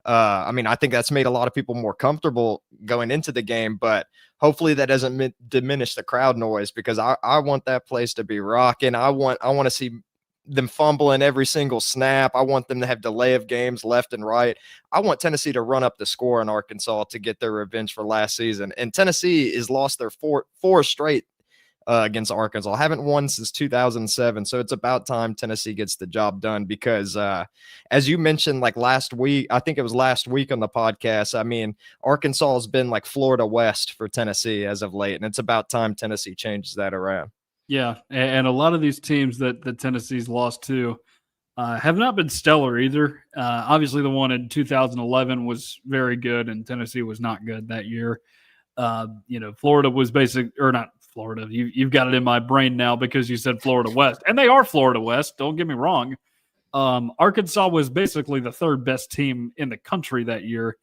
I mean, I think that's made a lot of people more comfortable going into the game, but hopefully that doesn't diminish the crowd noise, because I want that place to be rocking. I want to see them fumbling every single snap. I want them to have delay of games left and right. I want Tennessee to run up the score in Arkansas to get their revenge for last season. And Tennessee has lost their four straight against Arkansas. Haven't won since 2007. So it's about time Tennessee gets the job done, because as you mentioned, like last week, I think it was last week on the podcast, I mean, Arkansas has been like Florida West for Tennessee as of late, and it's about time Tennessee changes that around. Yeah, and a lot of these teams that Tennessee's lost to have not been stellar either. Obviously, the one in 2011 was very good, and Tennessee was not good that year. Florida was or not Florida. You've got it in my brain now because you said Florida West, and they are Florida West. Don't get me wrong. Arkansas was basically the third best team in the country that year,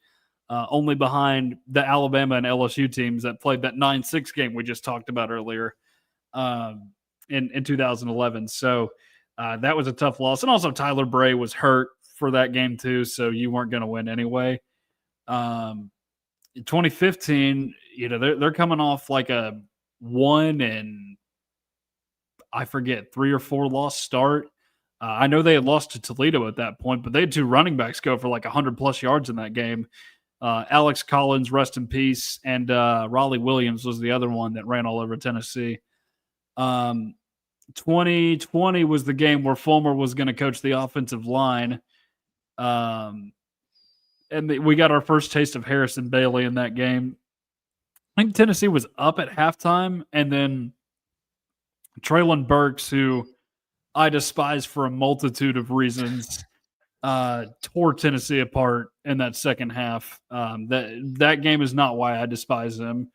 only behind the Alabama and LSU teams that played that 9-6 game we just talked about earlier. In 2011. So that was a tough loss. And also Tyler Bray was hurt for that game too, so you weren't going to win anyway. In 2015, they're coming off like a 1 and I forget 3 or 4 loss start. I know they had lost to Toledo at that point, but they had 2 running backs go for like 100+ yards in that game. Alex Collins, rest in peace, and Raleigh Williams was the other one that ran all over Tennessee. 2020 was the game where Fulmer was going to coach the offensive line. And we got our first taste of Harrison Bailey in that game. I think Tennessee was up at halftime, and then Treylon Burks, who I despise for a multitude of reasons, tore Tennessee apart in that second half. That game is not why I despise him.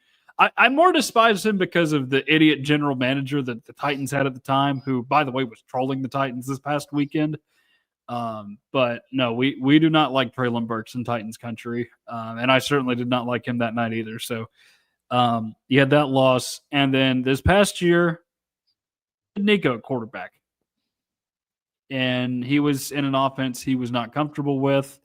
I more despise him because of the idiot general manager that the Titans had at the time, who, by the way, was trolling the Titans this past weekend. But no, we do not like Treylon Burks in Titans country. And I certainly did not like him that night either. So you had that loss. And then this past year, Nico at quarterback. And he was in an offense he was not comfortable with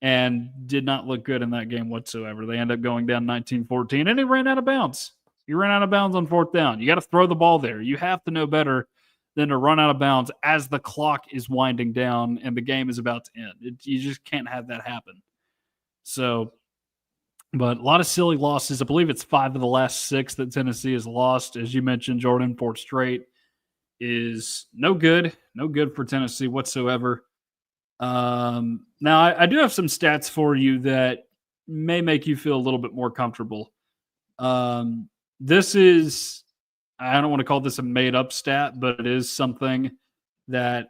and did not look good in that game whatsoever. They end up going down 19-14, and he ran out of bounds. He ran out of bounds on 4th down. You got to throw the ball there. You have to know better than to run out of bounds as the clock is winding down and the game is about to end. You just can't have that happen. So, but a lot of silly losses. I believe it's 5 of the last 6 that Tennessee has lost. As you mentioned, Jordan, 4 straight is no good for Tennessee whatsoever. Now, I do have some stats for you that may make you feel a little bit more comfortable. This is, I don't want to call this a made-up stat, but it is something that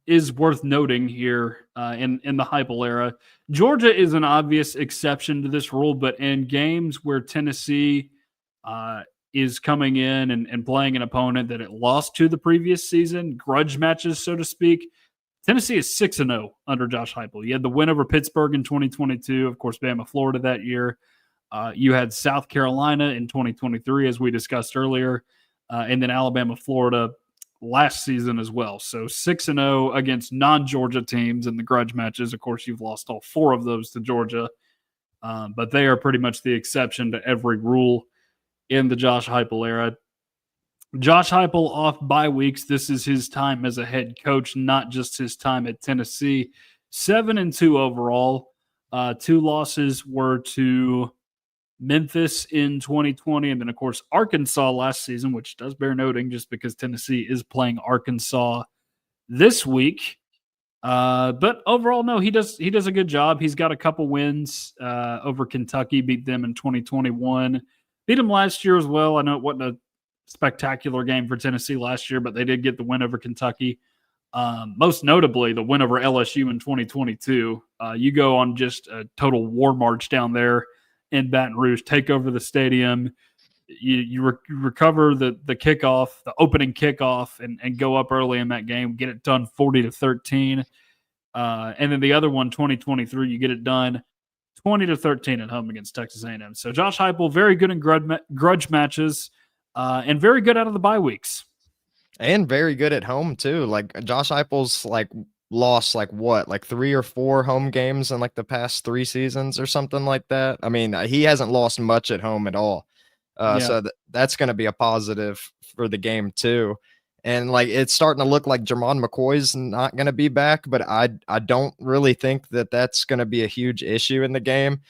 is worth noting here in the Heupel era. Georgia is an obvious exception to this rule, but in games where Tennessee is coming in and playing an opponent that it lost to the previous season, grudge matches, so to speak, Tennessee is 6-0 under Josh Heupel. You had the win over Pittsburgh in 2022, of course, Bama, Florida that year. You had South Carolina in 2023, as we discussed earlier, and then Alabama, Florida last season as well. So 6-0 against non-Georgia teams in the grudge matches. Of course, you've lost all 4 of those to Georgia, but they are pretty much the exception to every rule in the Josh Heupel era. Josh Heupel off bye weeks. This is his time as a head coach, not just his time at Tennessee. 7-2 overall. 2 losses were to Memphis in 2020, and then, of course, Arkansas last season, which does bear noting just because Tennessee is playing Arkansas this week. But overall, no, he does a good job. He's got a couple wins over Kentucky, beat them in 2021, beat them last year as well. I know it wasn't a spectacular game for Tennessee last year, but they did get the win over Kentucky. Most notably, the win over LSU in 2022. You go on just a total war march down there in Baton Rouge, take over the stadium. You recover the kickoff, the opening kickoff, and go up early in that game, get it done 40-13. And then the other one, 2023, you get it done 20-13 at home against Texas A&M. So Josh Heupel, very good in grudge matches, and very good out of the bye weeks. And very good at home too. Like Josh Heupel's lost 3 or 4 home games in the past 3 seasons or something like that. I mean, he hasn't lost much at home at all. So that's going to be a positive for the game too. And it's starting to look like Jermon McCoy's not going to be back, but I don't really think that that's going to be a huge issue in the game.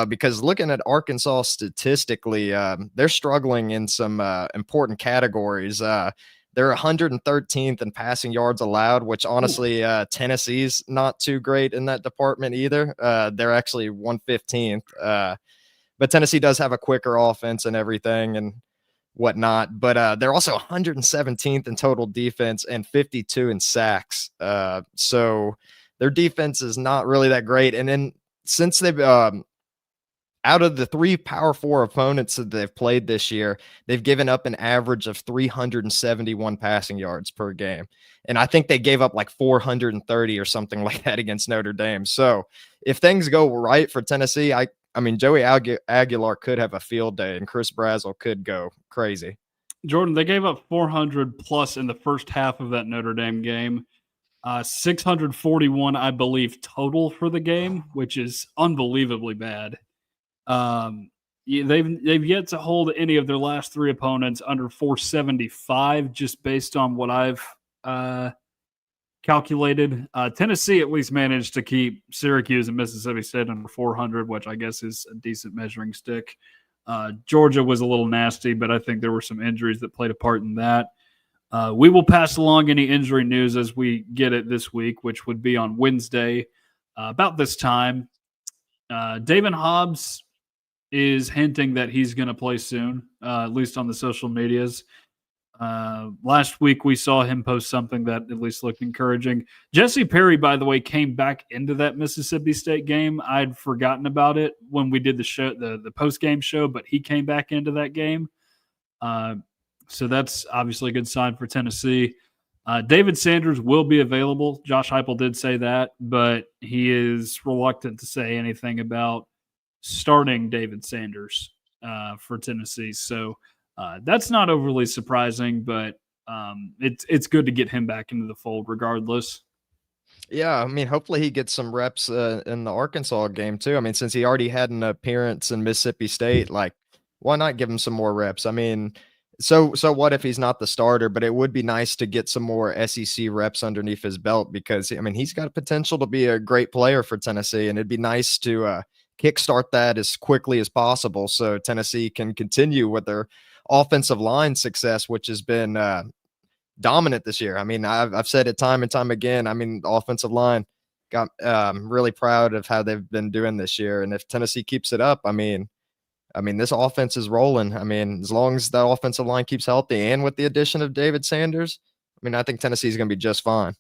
Because looking at Arkansas statistically, they're struggling in some important categories. They're 113th in passing yards allowed, which honestly, Tennessee's not too great in that department either. They're actually 115th. But Tennessee does have a quicker offense and everything and whatnot. But they're also 117th in total defense and 52 in sacks. So their defense is not really that great. And then since they've out of the 3 Power 4 opponents that they've played this year, they've given up an average of 371 passing yards per game. And I think they gave up 430 or something like that against Notre Dame. So if things go right for Tennessee, I mean, Joey Aguilar could have a field day and Chris Brazzell could go crazy. Jordan, they gave up 400 plus in the first half of that Notre Dame game. 641, I believe, total for the game, which is unbelievably bad. They've yet to hold any of their last 3 opponents under 475, just based on what I've calculated. Tennessee at least managed to keep Syracuse and Mississippi State under 400, which I guess is a decent measuring stick. Georgia was a little nasty, but I think there were some injuries that played a part in that. We will pass along any injury news as we get it this week, which would be on Wednesday about this time. David Hobbs is hinting that he's going to play soon, at least on the social medias. Last week, we saw him post something that at least looked encouraging. Jesse Perry, by the way, came back into that Mississippi State game. I'd forgotten about it when we did the show, the post-game show, but he came back into that game. So that's obviously a good sign for Tennessee. David Sanders will be available. Josh Heupel did say that, but he is reluctant to say anything about starting David Sanders for Tennessee. So that's not overly surprising, but it's good to get him back into the fold regardless. Yeah, I mean, hopefully he gets some reps in the Arkansas game too. I mean, since he already had an appearance in Mississippi State, why not give him some more reps? I mean, so what if he's not the starter? But it would be nice to get some more SEC reps underneath his belt because, I mean, he's got potential to be a great player for Tennessee, and it'd be nice to kickstart that as quickly as possible so Tennessee can continue with their offensive line success, which has been dominant this year. I mean, I've said it time and time again. I mean, the offensive line got really proud of how they've been doing this year. And if Tennessee keeps it up, I mean, this offense is rolling. I mean, as long as that offensive line keeps healthy and with the addition of David Sanders, I mean, I think Tennessee is going to be just fine.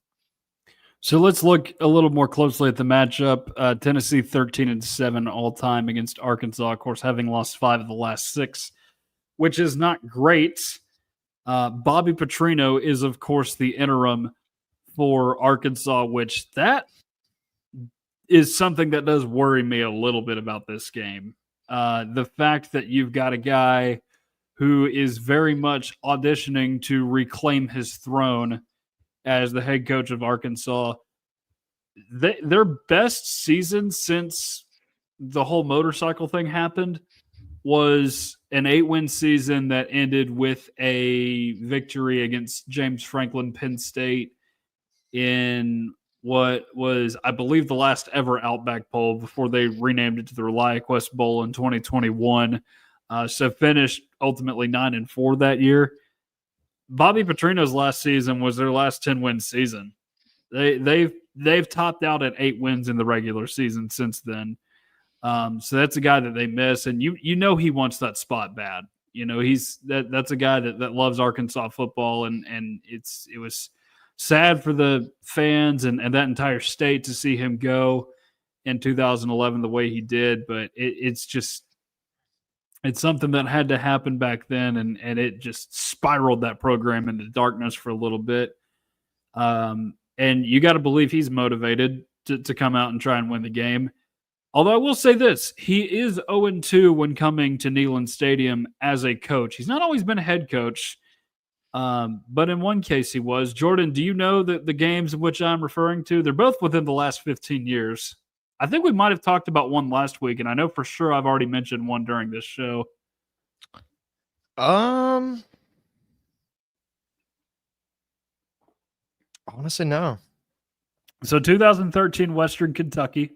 So let's look a little more closely at the matchup. Tennessee 13-7 all time against Arkansas, of course, having lost 5 of the last 6, which is not great. Bobby Petrino is, of course, the interim for Arkansas, which that is something that does worry me a little bit about this game. The fact that you've got a guy who is very much auditioning to reclaim his throne as the head coach of Arkansas. Their best season since the whole motorcycle thing happened was an 8-win season that ended with a victory against James Franklin Penn State in what was, I believe, the last ever Outback Bowl before they renamed it to the ReliaQuest Bowl in 2021. So finished ultimately 9-4 that year. Bobby Petrino's last season was their last 10-win season. They've they've topped out at 8 wins in the regular season since then. So that's a guy that they miss, and you know he wants that spot bad. You know, that's a guy that loves Arkansas football, and it was sad for the fans and that entire state to see him go in 2011 the way he did, but it's something that had to happen back then, and it just spiraled that program into darkness for a little bit. And you got to believe he's motivated to come out and try and win the game. Although I will say this, he is 0-2 when coming to Neyland Stadium as a coach. He's not always been a head coach, but in one case he was. Jordan, do you know the games in which I'm referring to? They're both within the last 15 years. I think we might have talked about one last week, and I know for sure I've already mentioned one during this show. Honestly, no. So 2013 Western Kentucky.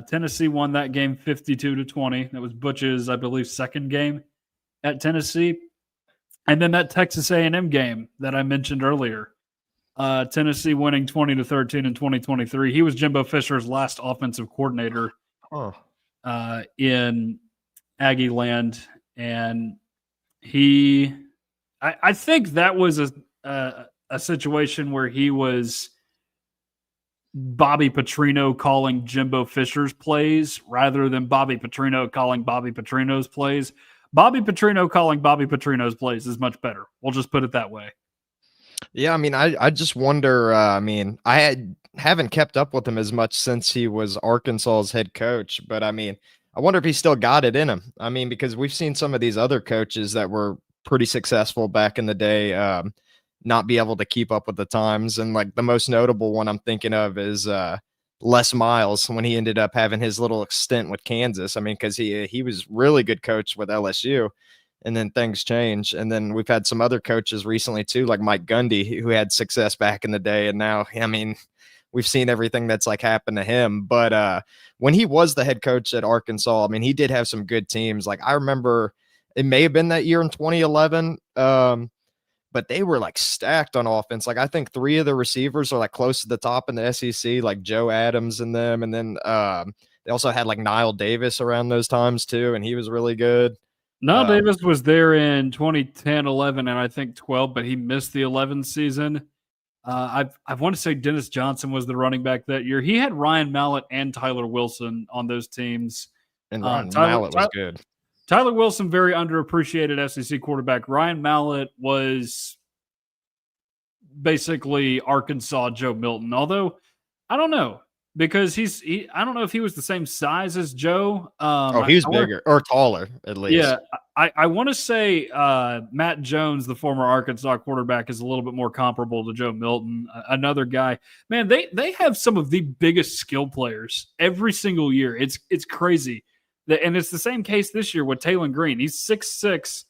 Tennessee won that game 52-20. That was Butch's, I believe, second game at Tennessee. And then that Texas A&M game that I mentioned earlier. Tennessee winning 20-13 in 2023. He was Jimbo Fisher's last offensive coordinator in Aggie land. And I think that was a situation where he was Bobby Petrino calling Jimbo Fisher's plays rather than Bobby Petrino calling Bobby Petrino's plays. Bobby Petrino calling Bobby Petrino's plays is much better. We'll just put it that way. Yeah, I mean, I just wonder. I haven't kept up with him as much since he was Arkansas's head coach, but I mean, I wonder if he still got it in him. I mean, because we've seen some of these other coaches that were pretty successful back in the day not be able to keep up with the times. And like the most notable one I'm thinking of is Les Miles when he ended up having his little stint with Kansas. I mean, because he was really good coach with LSU, and then things changed. And then we've had some other coaches recently too, like Mike Gundy, who had success back in the day, and now, I mean, we've seen everything that's like happened to him. But when he was the head coach at Arkansas, I mean, he did have some good teams. Like I remember it may have been that year in 2011. But they were like stacked on offense. Like I think 3 of the receivers are like close to the top in the SEC, like Joe Adams and them. And then they also had like Niall Davis around those times too, and he was really good. Niall Davis was there in 2010, 11, and I think 12, but he missed the 11 season. I want to say Dennis Johnson was the running back that year. He had Ryan Mallett and Tyler Wilson on those teams. And Ryan Mallett was good. Tyler Wilson, very underappreciated SEC quarterback. Ryan Mallett was basically Arkansas Joe Milton. Although, I don't know, because I don't know if he was the same size as Joe. He's bigger or taller, at least. Yeah, I want to say Matt Jones, the former Arkansas quarterback, is a little bit more comparable to Joe Milton. Another guy. Man, they have some of the biggest skill players every single year. It's crazy. And it's the same case this year with Taylon Green. He's 6'6",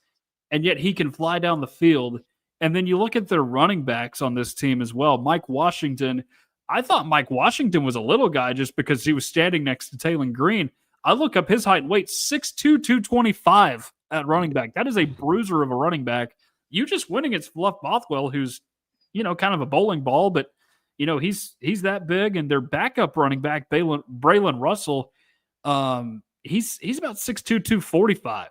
and yet he can fly down the field. And then you look at their running backs on this team as well. Mike Washington, I thought Mike Washington was a little guy just because he was standing next to Taylon Green. I look up his height and weight, 6'2", 225 at running back. That is a bruiser of a running back. You just win against Fluff Bothwell, who's, kind of a bowling ball, but, he's that big. And their backup running back, Braylon Russell, he's about 6'2", 245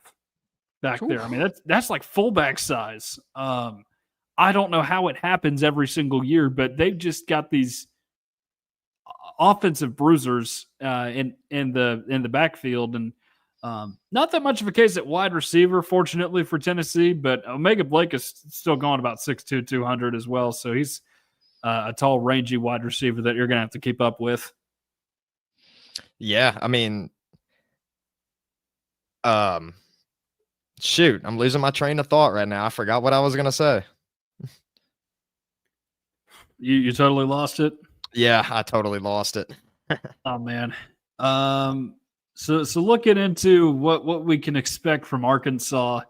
back there. I mean, that's like fullback size. I don't know how it happens every single year, but they've just got these offensive bruisers in the backfield, and not that much of a case at wide receiver, fortunately for Tennessee. But Omega Blake is still going about 6'2", 200 as well, so he's a tall, rangy wide receiver that you're going to have to keep up with. Yeah, I mean. Shoot, I'm losing my train of thought right now. I forgot what I was gonna say. You totally lost it? Yeah, I totally lost it. Oh man. So looking into what we can expect from Arkansas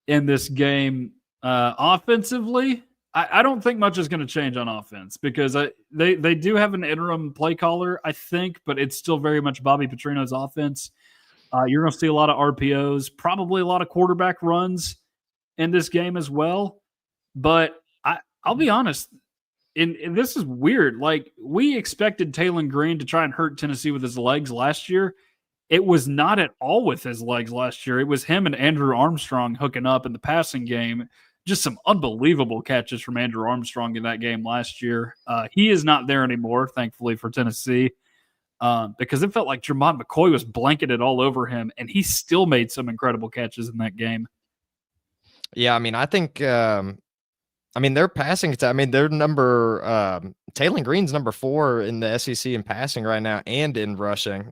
in this game offensively, I don't think much is going to change on offense because they do have an interim play caller, I think, but it's still very much Bobby Petrino's offense. You're going to see a lot of RPOs, probably a lot of quarterback runs in this game as well. But I'll be honest, and this is weird. Like, we expected Taylon Green to try and hurt Tennessee with his legs last year. It was not at all with his legs last year. It was him and Andrew Armstrong hooking up in the passing game. Just some unbelievable catches from Andrew Armstrong in that game last year. He is not there anymore, thankfully, for Tennessee, because it felt like Jermont McCoy was blanketed all over him, and he still made some incredible catches in that game. Yeah, I mean, I think their passing attack, their Taylon Green's number 4 in the SEC in passing right now and in rushing.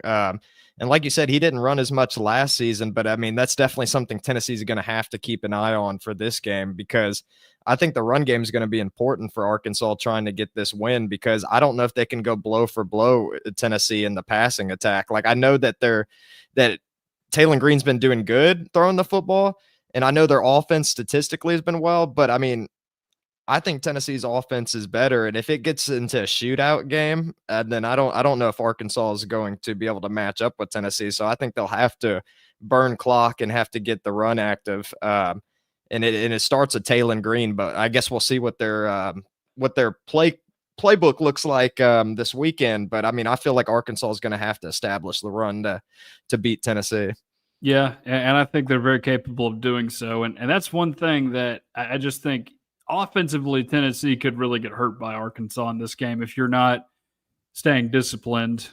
And like you said, he didn't run as much last season, but that's definitely something Tennessee's going to have to keep an eye on for this game, because I think the run game is going to be important for Arkansas trying to get this win, because I don't know if they can go blow for blow at Tennessee in the passing attack. Like, I know that Taylon Green's been doing good throwing the football, and I know their offense statistically has been well, but I think Tennessee's offense is better, and if it gets into a shootout game, then I don't know if Arkansas is going to be able to match up with Tennessee. So I think they'll have to burn clock and have to get the run active. And it starts at Taylon Green, but I guess we'll see what their playbook looks like this weekend. But I feel like Arkansas is going to have to establish the run to beat Tennessee. Yeah, and I think they're very capable of doing so. And that's one thing that I just think offensively, Tennessee could really get hurt by Arkansas in this game if you're not staying disciplined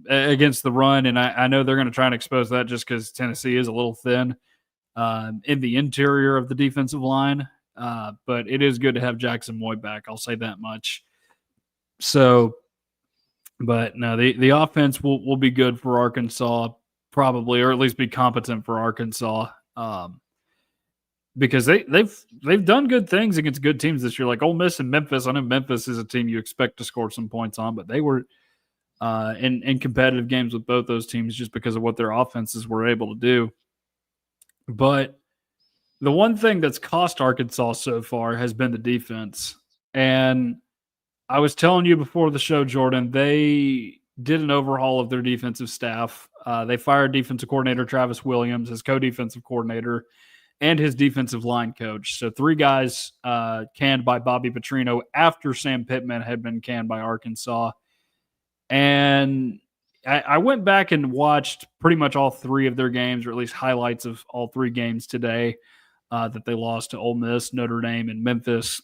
against the run. And I know they're going to try and expose that just because Tennessee is a little thin in the interior of the defensive line. But it is good to have Jackson Moy back. I'll say that much. So, but no, the offense will be good for Arkansas probably, or at least be competent for Arkansas. Because they've done good things against good teams this year, like Ole Miss and Memphis. I know Memphis is a team you expect to score some points on, but they were in competitive games with both those teams just because of what their offenses were able to do. But the one thing that's cost Arkansas so far has been the defense. And I was telling you before the show, Jordan, they did an overhaul of their defensive staff. They fired defensive coordinator Travis Williams as co-defensive coordinator and his defensive line coach. So 3 guys canned by Bobby Petrino after Sam Pittman had been canned by Arkansas. And I went back and watched pretty much all 3 of their games, or at least highlights of all 3 games today that they lost to Ole Miss, Notre Dame, and Memphis.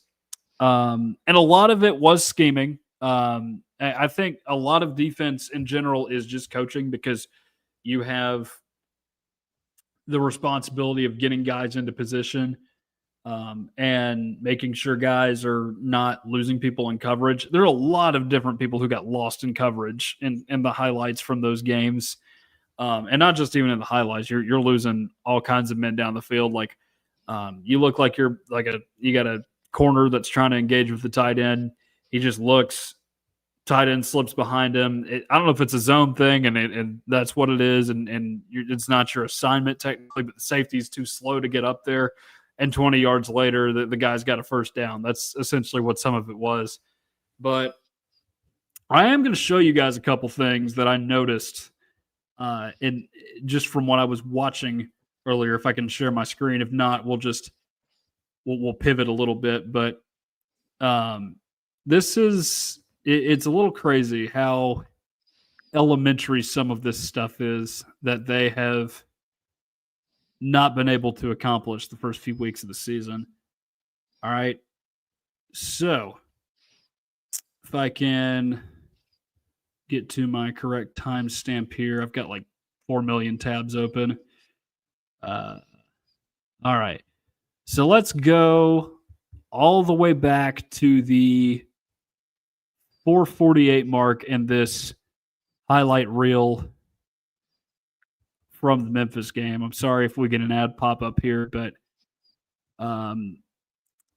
And a lot of it was scheming. I think a lot of defense in general is just coaching, because you have the responsibility of getting guys into position and making sure guys are not losing people in coverage. There are a lot of different people who got lost in coverage in the highlights from those games. And not just even in the highlights, you're losing all kinds of men down the field. Like you look like you got a corner that's trying to engage with the tight end. He just looks, tight end slips behind him. I don't know if it's a zone thing, and that's what it is, and it's not your assignment technically, but the safety is too slow to get up there, and 20 yards later, the guy's got a first down. That's essentially what some of it was. But I am going to show you guys a couple things that I noticed in just from what I was watching earlier. If I can share my screen, if not, we'll pivot a little bit. But this is. It's a little crazy how elementary some of this stuff is that they have not been able to accomplish the first few weeks of the season. All right. So if I can get to my correct timestamp here, I've got like 4 million tabs open. All right. So let's go all the way back to the 4:48 mark in this highlight reel from the Memphis game. I'm sorry if we get an ad pop up here, but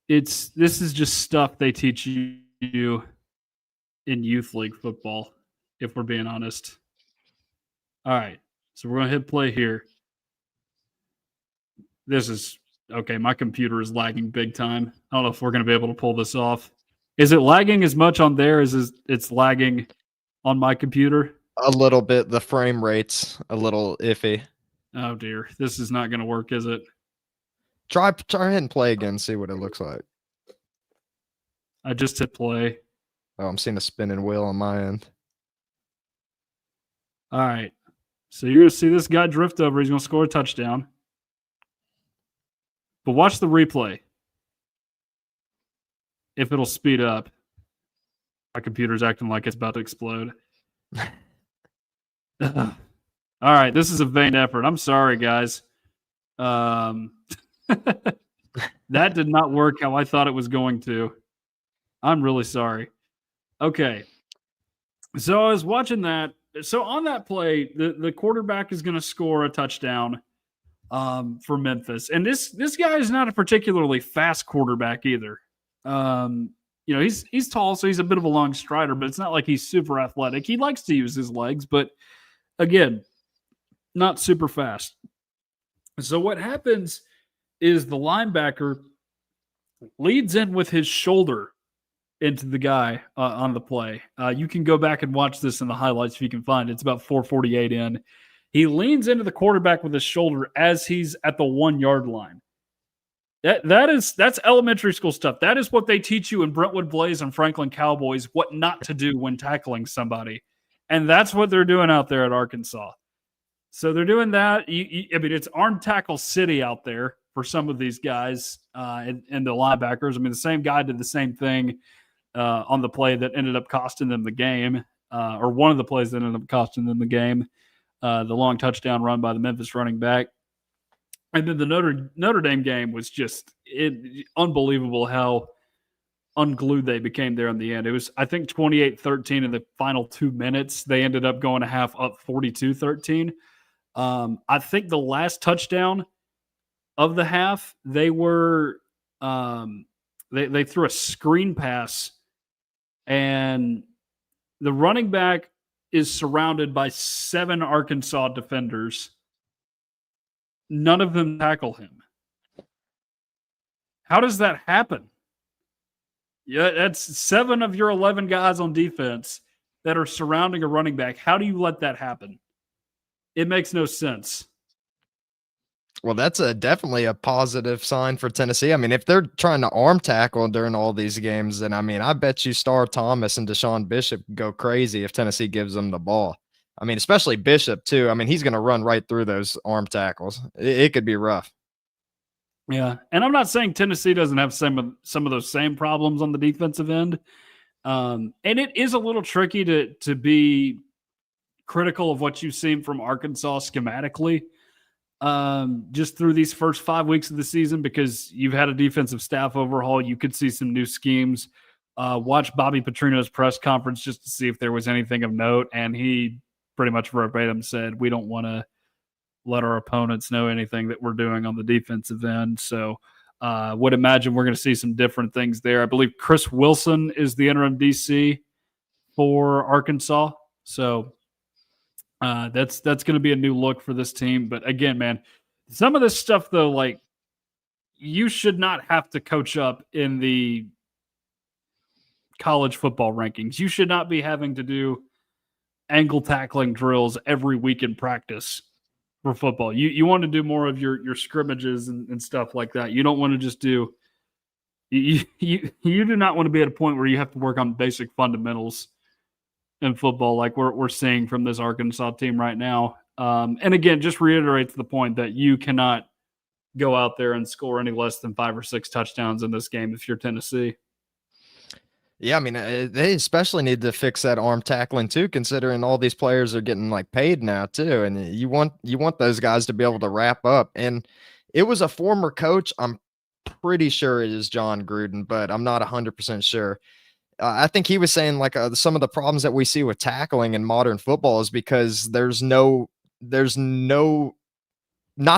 this is just stuff they teach you in youth league football, if we're being honest. All right, so we're gonna hit play here. This is okay. My computer is lagging big time. I don't know if we're gonna be able to pull this off. Is it lagging as much on there as it's lagging on my computer? A little bit. The frame rate's a little iffy. Oh dear, this is not going to work, is it? Try ahead and play again. See what it looks like. I just hit play. Oh, I'm seeing a spinning wheel on my end. All right. So you're going to see this guy drift over. He's going to score a touchdown. But watch the replay. If it'll speed up. My computer's acting like it's about to explode. All right. This is a vain effort. I'm sorry, guys. That did not work how I thought it was going to. I'm really sorry. Okay. So I was watching that. So on that play, the quarterback is going to score a touchdown for Memphis. And this guy is not a particularly fast quarterback either. He's tall, so he's a bit of a long strider, but it's not like he's super athletic. He likes to use his legs, but again, not super fast. So what happens is the linebacker leads in with his shoulder into the guy on the play. You can go back and watch this in the highlights if you can find it. It's about 4:48 in. He leans into the quarterback with his shoulder as he's at the 1 yard line. That's elementary school stuff. That is what they teach you in Brentwood Blaze and Franklin Cowboys, what not to do when tackling somebody. And that's what they're doing out there at Arkansas. So they're doing that. It's arm tackle city out there for some of these guys and the linebackers. I mean, the same guy did the same thing on the play that ended up costing them the game, or one of the plays that ended up costing them the game, the long touchdown run by the Memphis running back. And then the Notre Dame game was just unbelievable how unglued they became there in the end. It was, I think, 28-13 in the final 2 minutes. They ended up going a half up 42-13. I think the last touchdown of the half, they were they threw a screen pass, and the running back is surrounded by 7 Arkansas defenders. None of them tackle him. How does that happen? Yeah, that's 7 of your 11 guys on defense that are surrounding a running back. How do you let that happen? It makes no sense. Well, that's definitely a positive sign for Tennessee. I mean, if they're trying to arm tackle during all these games, then I mean, I bet you Star Thomas and Deshaun Bishop go crazy if Tennessee gives them the ball. I mean, especially Bishop too. I mean, he's going to run right through those arm tackles. It could be rough. Yeah, and I'm not saying Tennessee doesn't have some of those same problems on the defensive end, and it is a little tricky to be critical of what you've seen from Arkansas schematically, just through these first 5 weeks of the season, because you've had a defensive staff overhaul. You could see some new schemes. Watch Bobby Petrino's press conference just to see if there was anything of note, and he pretty much verbatim said, we don't want to let our opponents know anything that we're doing on the defensive end. So would imagine we're going to see some different things there. I believe Chris Wilson is the interim DC for Arkansas. So that's going to be a new look for this team. But again, man, some of this stuff, though, like, you should not have to coach up in the college football rankings. You should not be having to do angle tackling drills every week in practice for football. You want to do more of your scrimmages and stuff like that. You don't want to just do you do not want to be at a point where you have to work on basic fundamentals in football like we're seeing from this Arkansas team right now. And again, just reiterates the point that you cannot go out there and score any less than 5 or 6 touchdowns in this game if you're Tennessee. Yeah, I mean, they especially need to fix that arm tackling too, considering all these players are getting like paid now too, and you want those guys to be able to wrap up. And it was a former coach. I'm pretty sure it is John Gruden, but I'm not 100% sure. I think he was saying like some of the problems that we see with tackling in modern football is because there's not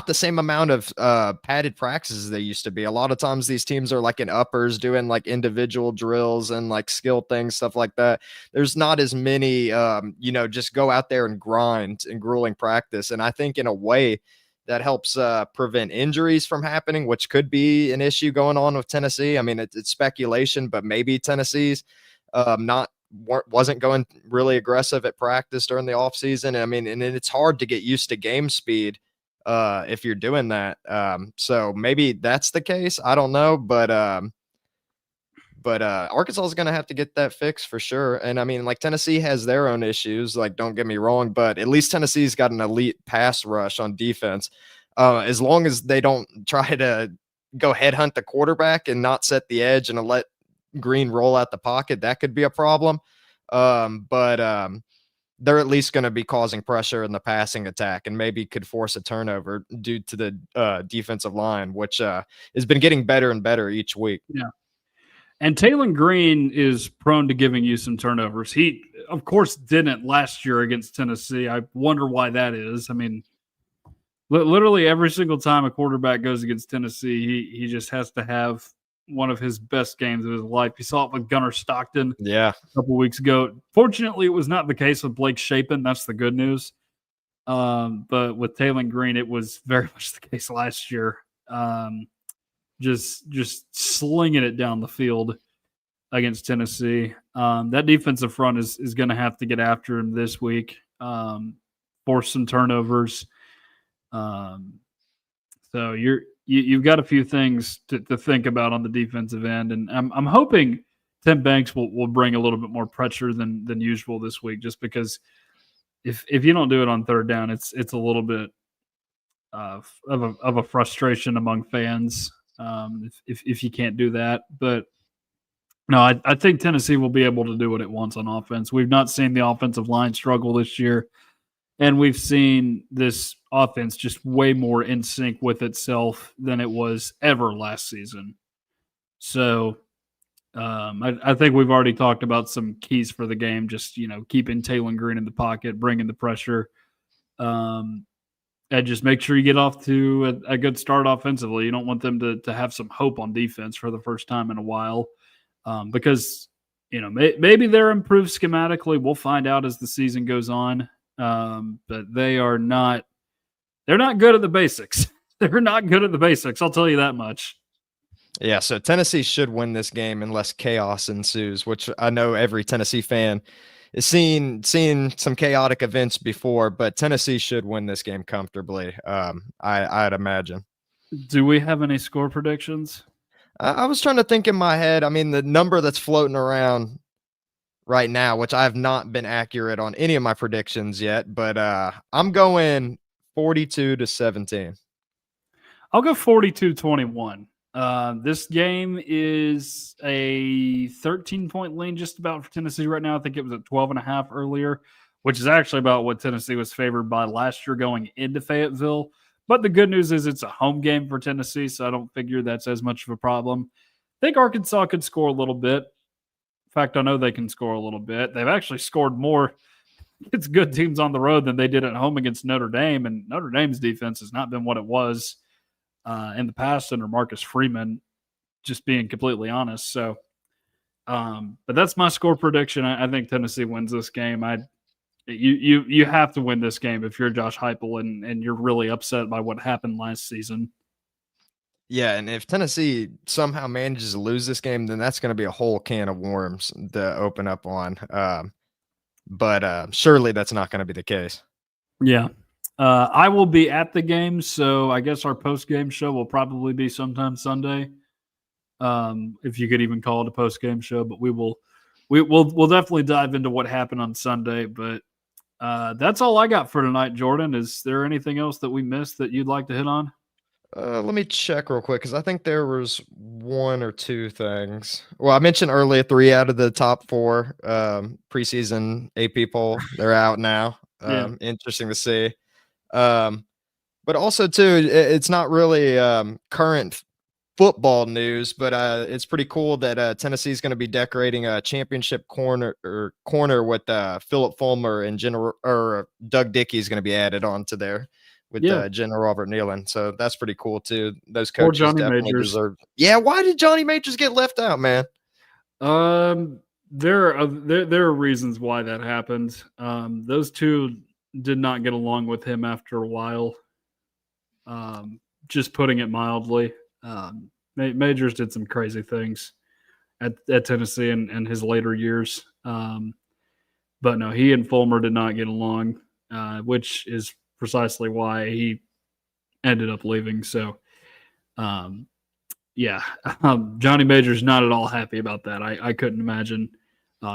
the same amount of padded practices as they used to be. A lot of times these teams are like in uppers doing like individual drills and like skill things, stuff like that. There's not as many, just go out there and grind and grueling practice. And I think in a way that helps prevent injuries from happening, which could be an issue going on with Tennessee. I mean, it's speculation, but maybe Tennessee's wasn't going really aggressive at practice during the offseason. I mean, and it's hard to get used to game speed if you're doing that. So maybe that's the case. I don't know, but But Arkansas is going to have to get that fixed for sure. And I mean, like Tennessee has their own issues. Like, don't get me wrong, but at least Tennessee's got an elite pass rush on defense. As long as they don't try to go headhunt the quarterback and not set the edge and let Green roll out the pocket, that could be a problem. But they're at least going to be causing pressure in the passing attack and maybe could force a turnover due to the defensive line, which has been getting better and better each week. Yeah. And Taylor Green is prone to giving you some turnovers. He, of course, didn't last year against Tennessee. I wonder why that is. I mean, literally every single time a quarterback goes against Tennessee, he just has to have one of his best games of his life. You saw it with Gunnar Stockton a couple weeks ago. Fortunately, it was not the case with Blake Shapen. That's the good news. But with Taylor Green, it was very much the case last year. Just slinging it down the field against Tennessee. That defensive front is going to have to get after him this week, force some turnovers. So you've got a few things to think about on the defensive end, and I'm hoping Tim Banks will bring a little bit more pressure than usual this week, just because if you don't do it on third down, it's a little bit of a frustration among fans if you can't do that. But no, I think Tennessee will be able to do what it wants on offense. We've not seen the offensive line struggle this year. And we've seen this offense just way more in sync with itself than it was ever last season. So I think we've already talked about some keys for the game, just, keeping Taylor Green in the pocket, bringing the pressure, and just make sure you get off to a good start offensively. You don't want them to have some hope on defense for the first time in a while because, maybe they're improved schematically. We'll find out as the season goes on. But they're not good at the basics. They're not good at the basics. I'll tell you that much. Yeah. So Tennessee should win this game unless chaos ensues, which I know every Tennessee fan is seen some chaotic events before, but Tennessee should win this game comfortably. I'd imagine. Do we have any score predictions? I was trying to think in my head. I mean, the number that's floating around right now, which I have not been accurate on any of my predictions yet, but I'm going 42-17. I'll go 42-21. This game is a 13-point lean just about for Tennessee right now. I think it was at 12.5 earlier, which is actually about what Tennessee was favored by last year going into Fayetteville. But the good news is it's a home game for Tennessee, so I don't figure that's as much of a problem. I think Arkansas could score a little bit. In fact, I know they can score a little bit. They've actually scored more against good teams on the road than they did at home against Notre Dame, and Notre Dame's defense has not been what it was in the past under Marcus Freeman, just being completely honest. So, but that's my score prediction. I think Tennessee wins this game. You have to win this game if you're Josh Heupel and you're really upset by what happened last season. Yeah, and if Tennessee somehow manages to lose this game, then that's going to be a whole can of worms to open up on. But surely that's not going to be the case. Yeah. I will be at the game, so I guess our post-game show will probably be sometime Sunday, if you could even call it a post-game show. But we'll definitely dive into what happened on Sunday. But that's all I got for tonight, Jordan. Is there anything else that we missed that you'd like to hit on? Let me check real quick because I think there was one or two things. Well, I mentioned earlier 3 out of the top 4 preseason AP poll. They're out now. Interesting to see. But also too, it's not really current football news, but it's pretty cool that Tennessee is going to be decorating a championship corner with Philip Fulmer and Doug Dickey is going to be added onto there with General Robert Nealon. So that's pretty cool too. Those coaches definitely deserve. Yeah, why did Johnny Majors get left out, man? There are reasons why that happened. Those two did not get along with him after a while. Just putting it mildly. Majors did some crazy things at Tennessee in his later years. But no, he and Fulmer did not get along, which is precisely why he ended up leaving. So, Yeah, Johnny Major's not at all happy about that. I couldn't imagine.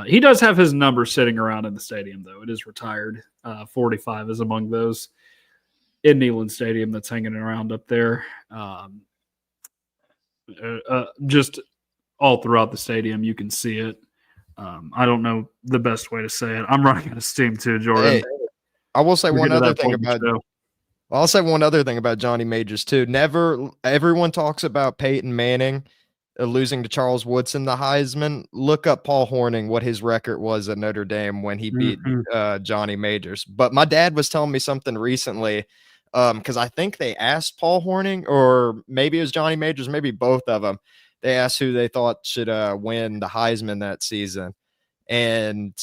He does have his number sitting around in the stadium, though. It is retired. 45 is among those in Neyland Stadium that's hanging around up there. Just all throughout the stadium, you can see it. I don't know the best way to say it. I'm running out of steam too, Jordan. Hey, I will say We're one getting to other that thing point in the about. show. I'll say one other thing about Johnny Majors too. Never, everyone talks about Peyton Manning losing to Charles Woodson the Heisman. Look up Paul Hornung, what his record was at Notre Dame when he beat Johnny Majors. But my dad was telling me something recently, because I think they asked Paul Hornung, or maybe it was Johnny Majors, maybe both of them. They asked who they thought should win the Heisman that season, and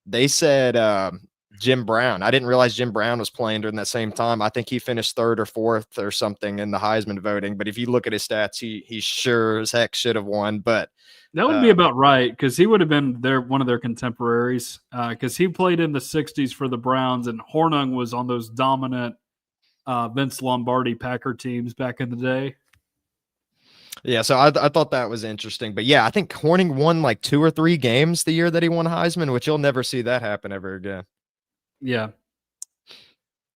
they said Jim Brown. I didn't realize Jim Brown was playing during that same time. I think he finished 3rd or 4th or something in the Heisman voting. But if you look at his stats, he sure as heck should have won. But that would be about right, because he would have been one of their contemporaries, because he played in the 60s for the Browns, and Hornung was on those dominant Vince Lombardi Packer teams back in the day. Yeah, so I thought that was interesting. But yeah, I think Hornung won like 2 or 3 games the year that he won Heisman, which you'll never see that happen ever again. Yeah.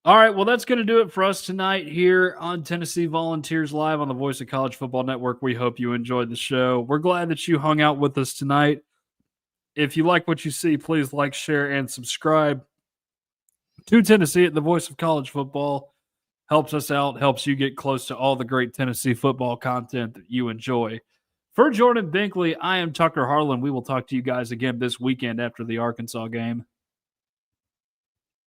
All right, well, that's going to do it for us tonight here on Tennessee Volunteers Live on the Voice of College Football Network. We hope you enjoyed the show. We're glad that you hung out with us tonight. If you like what you see, please like, share, and subscribe to Tennessee at the Voice of College Football. Helps us out, helps you get close to all the great Tennessee football content that you enjoy. For Jordan Binkley, I am Tucker Harlan. We will talk to you guys again this weekend after the Arkansas game.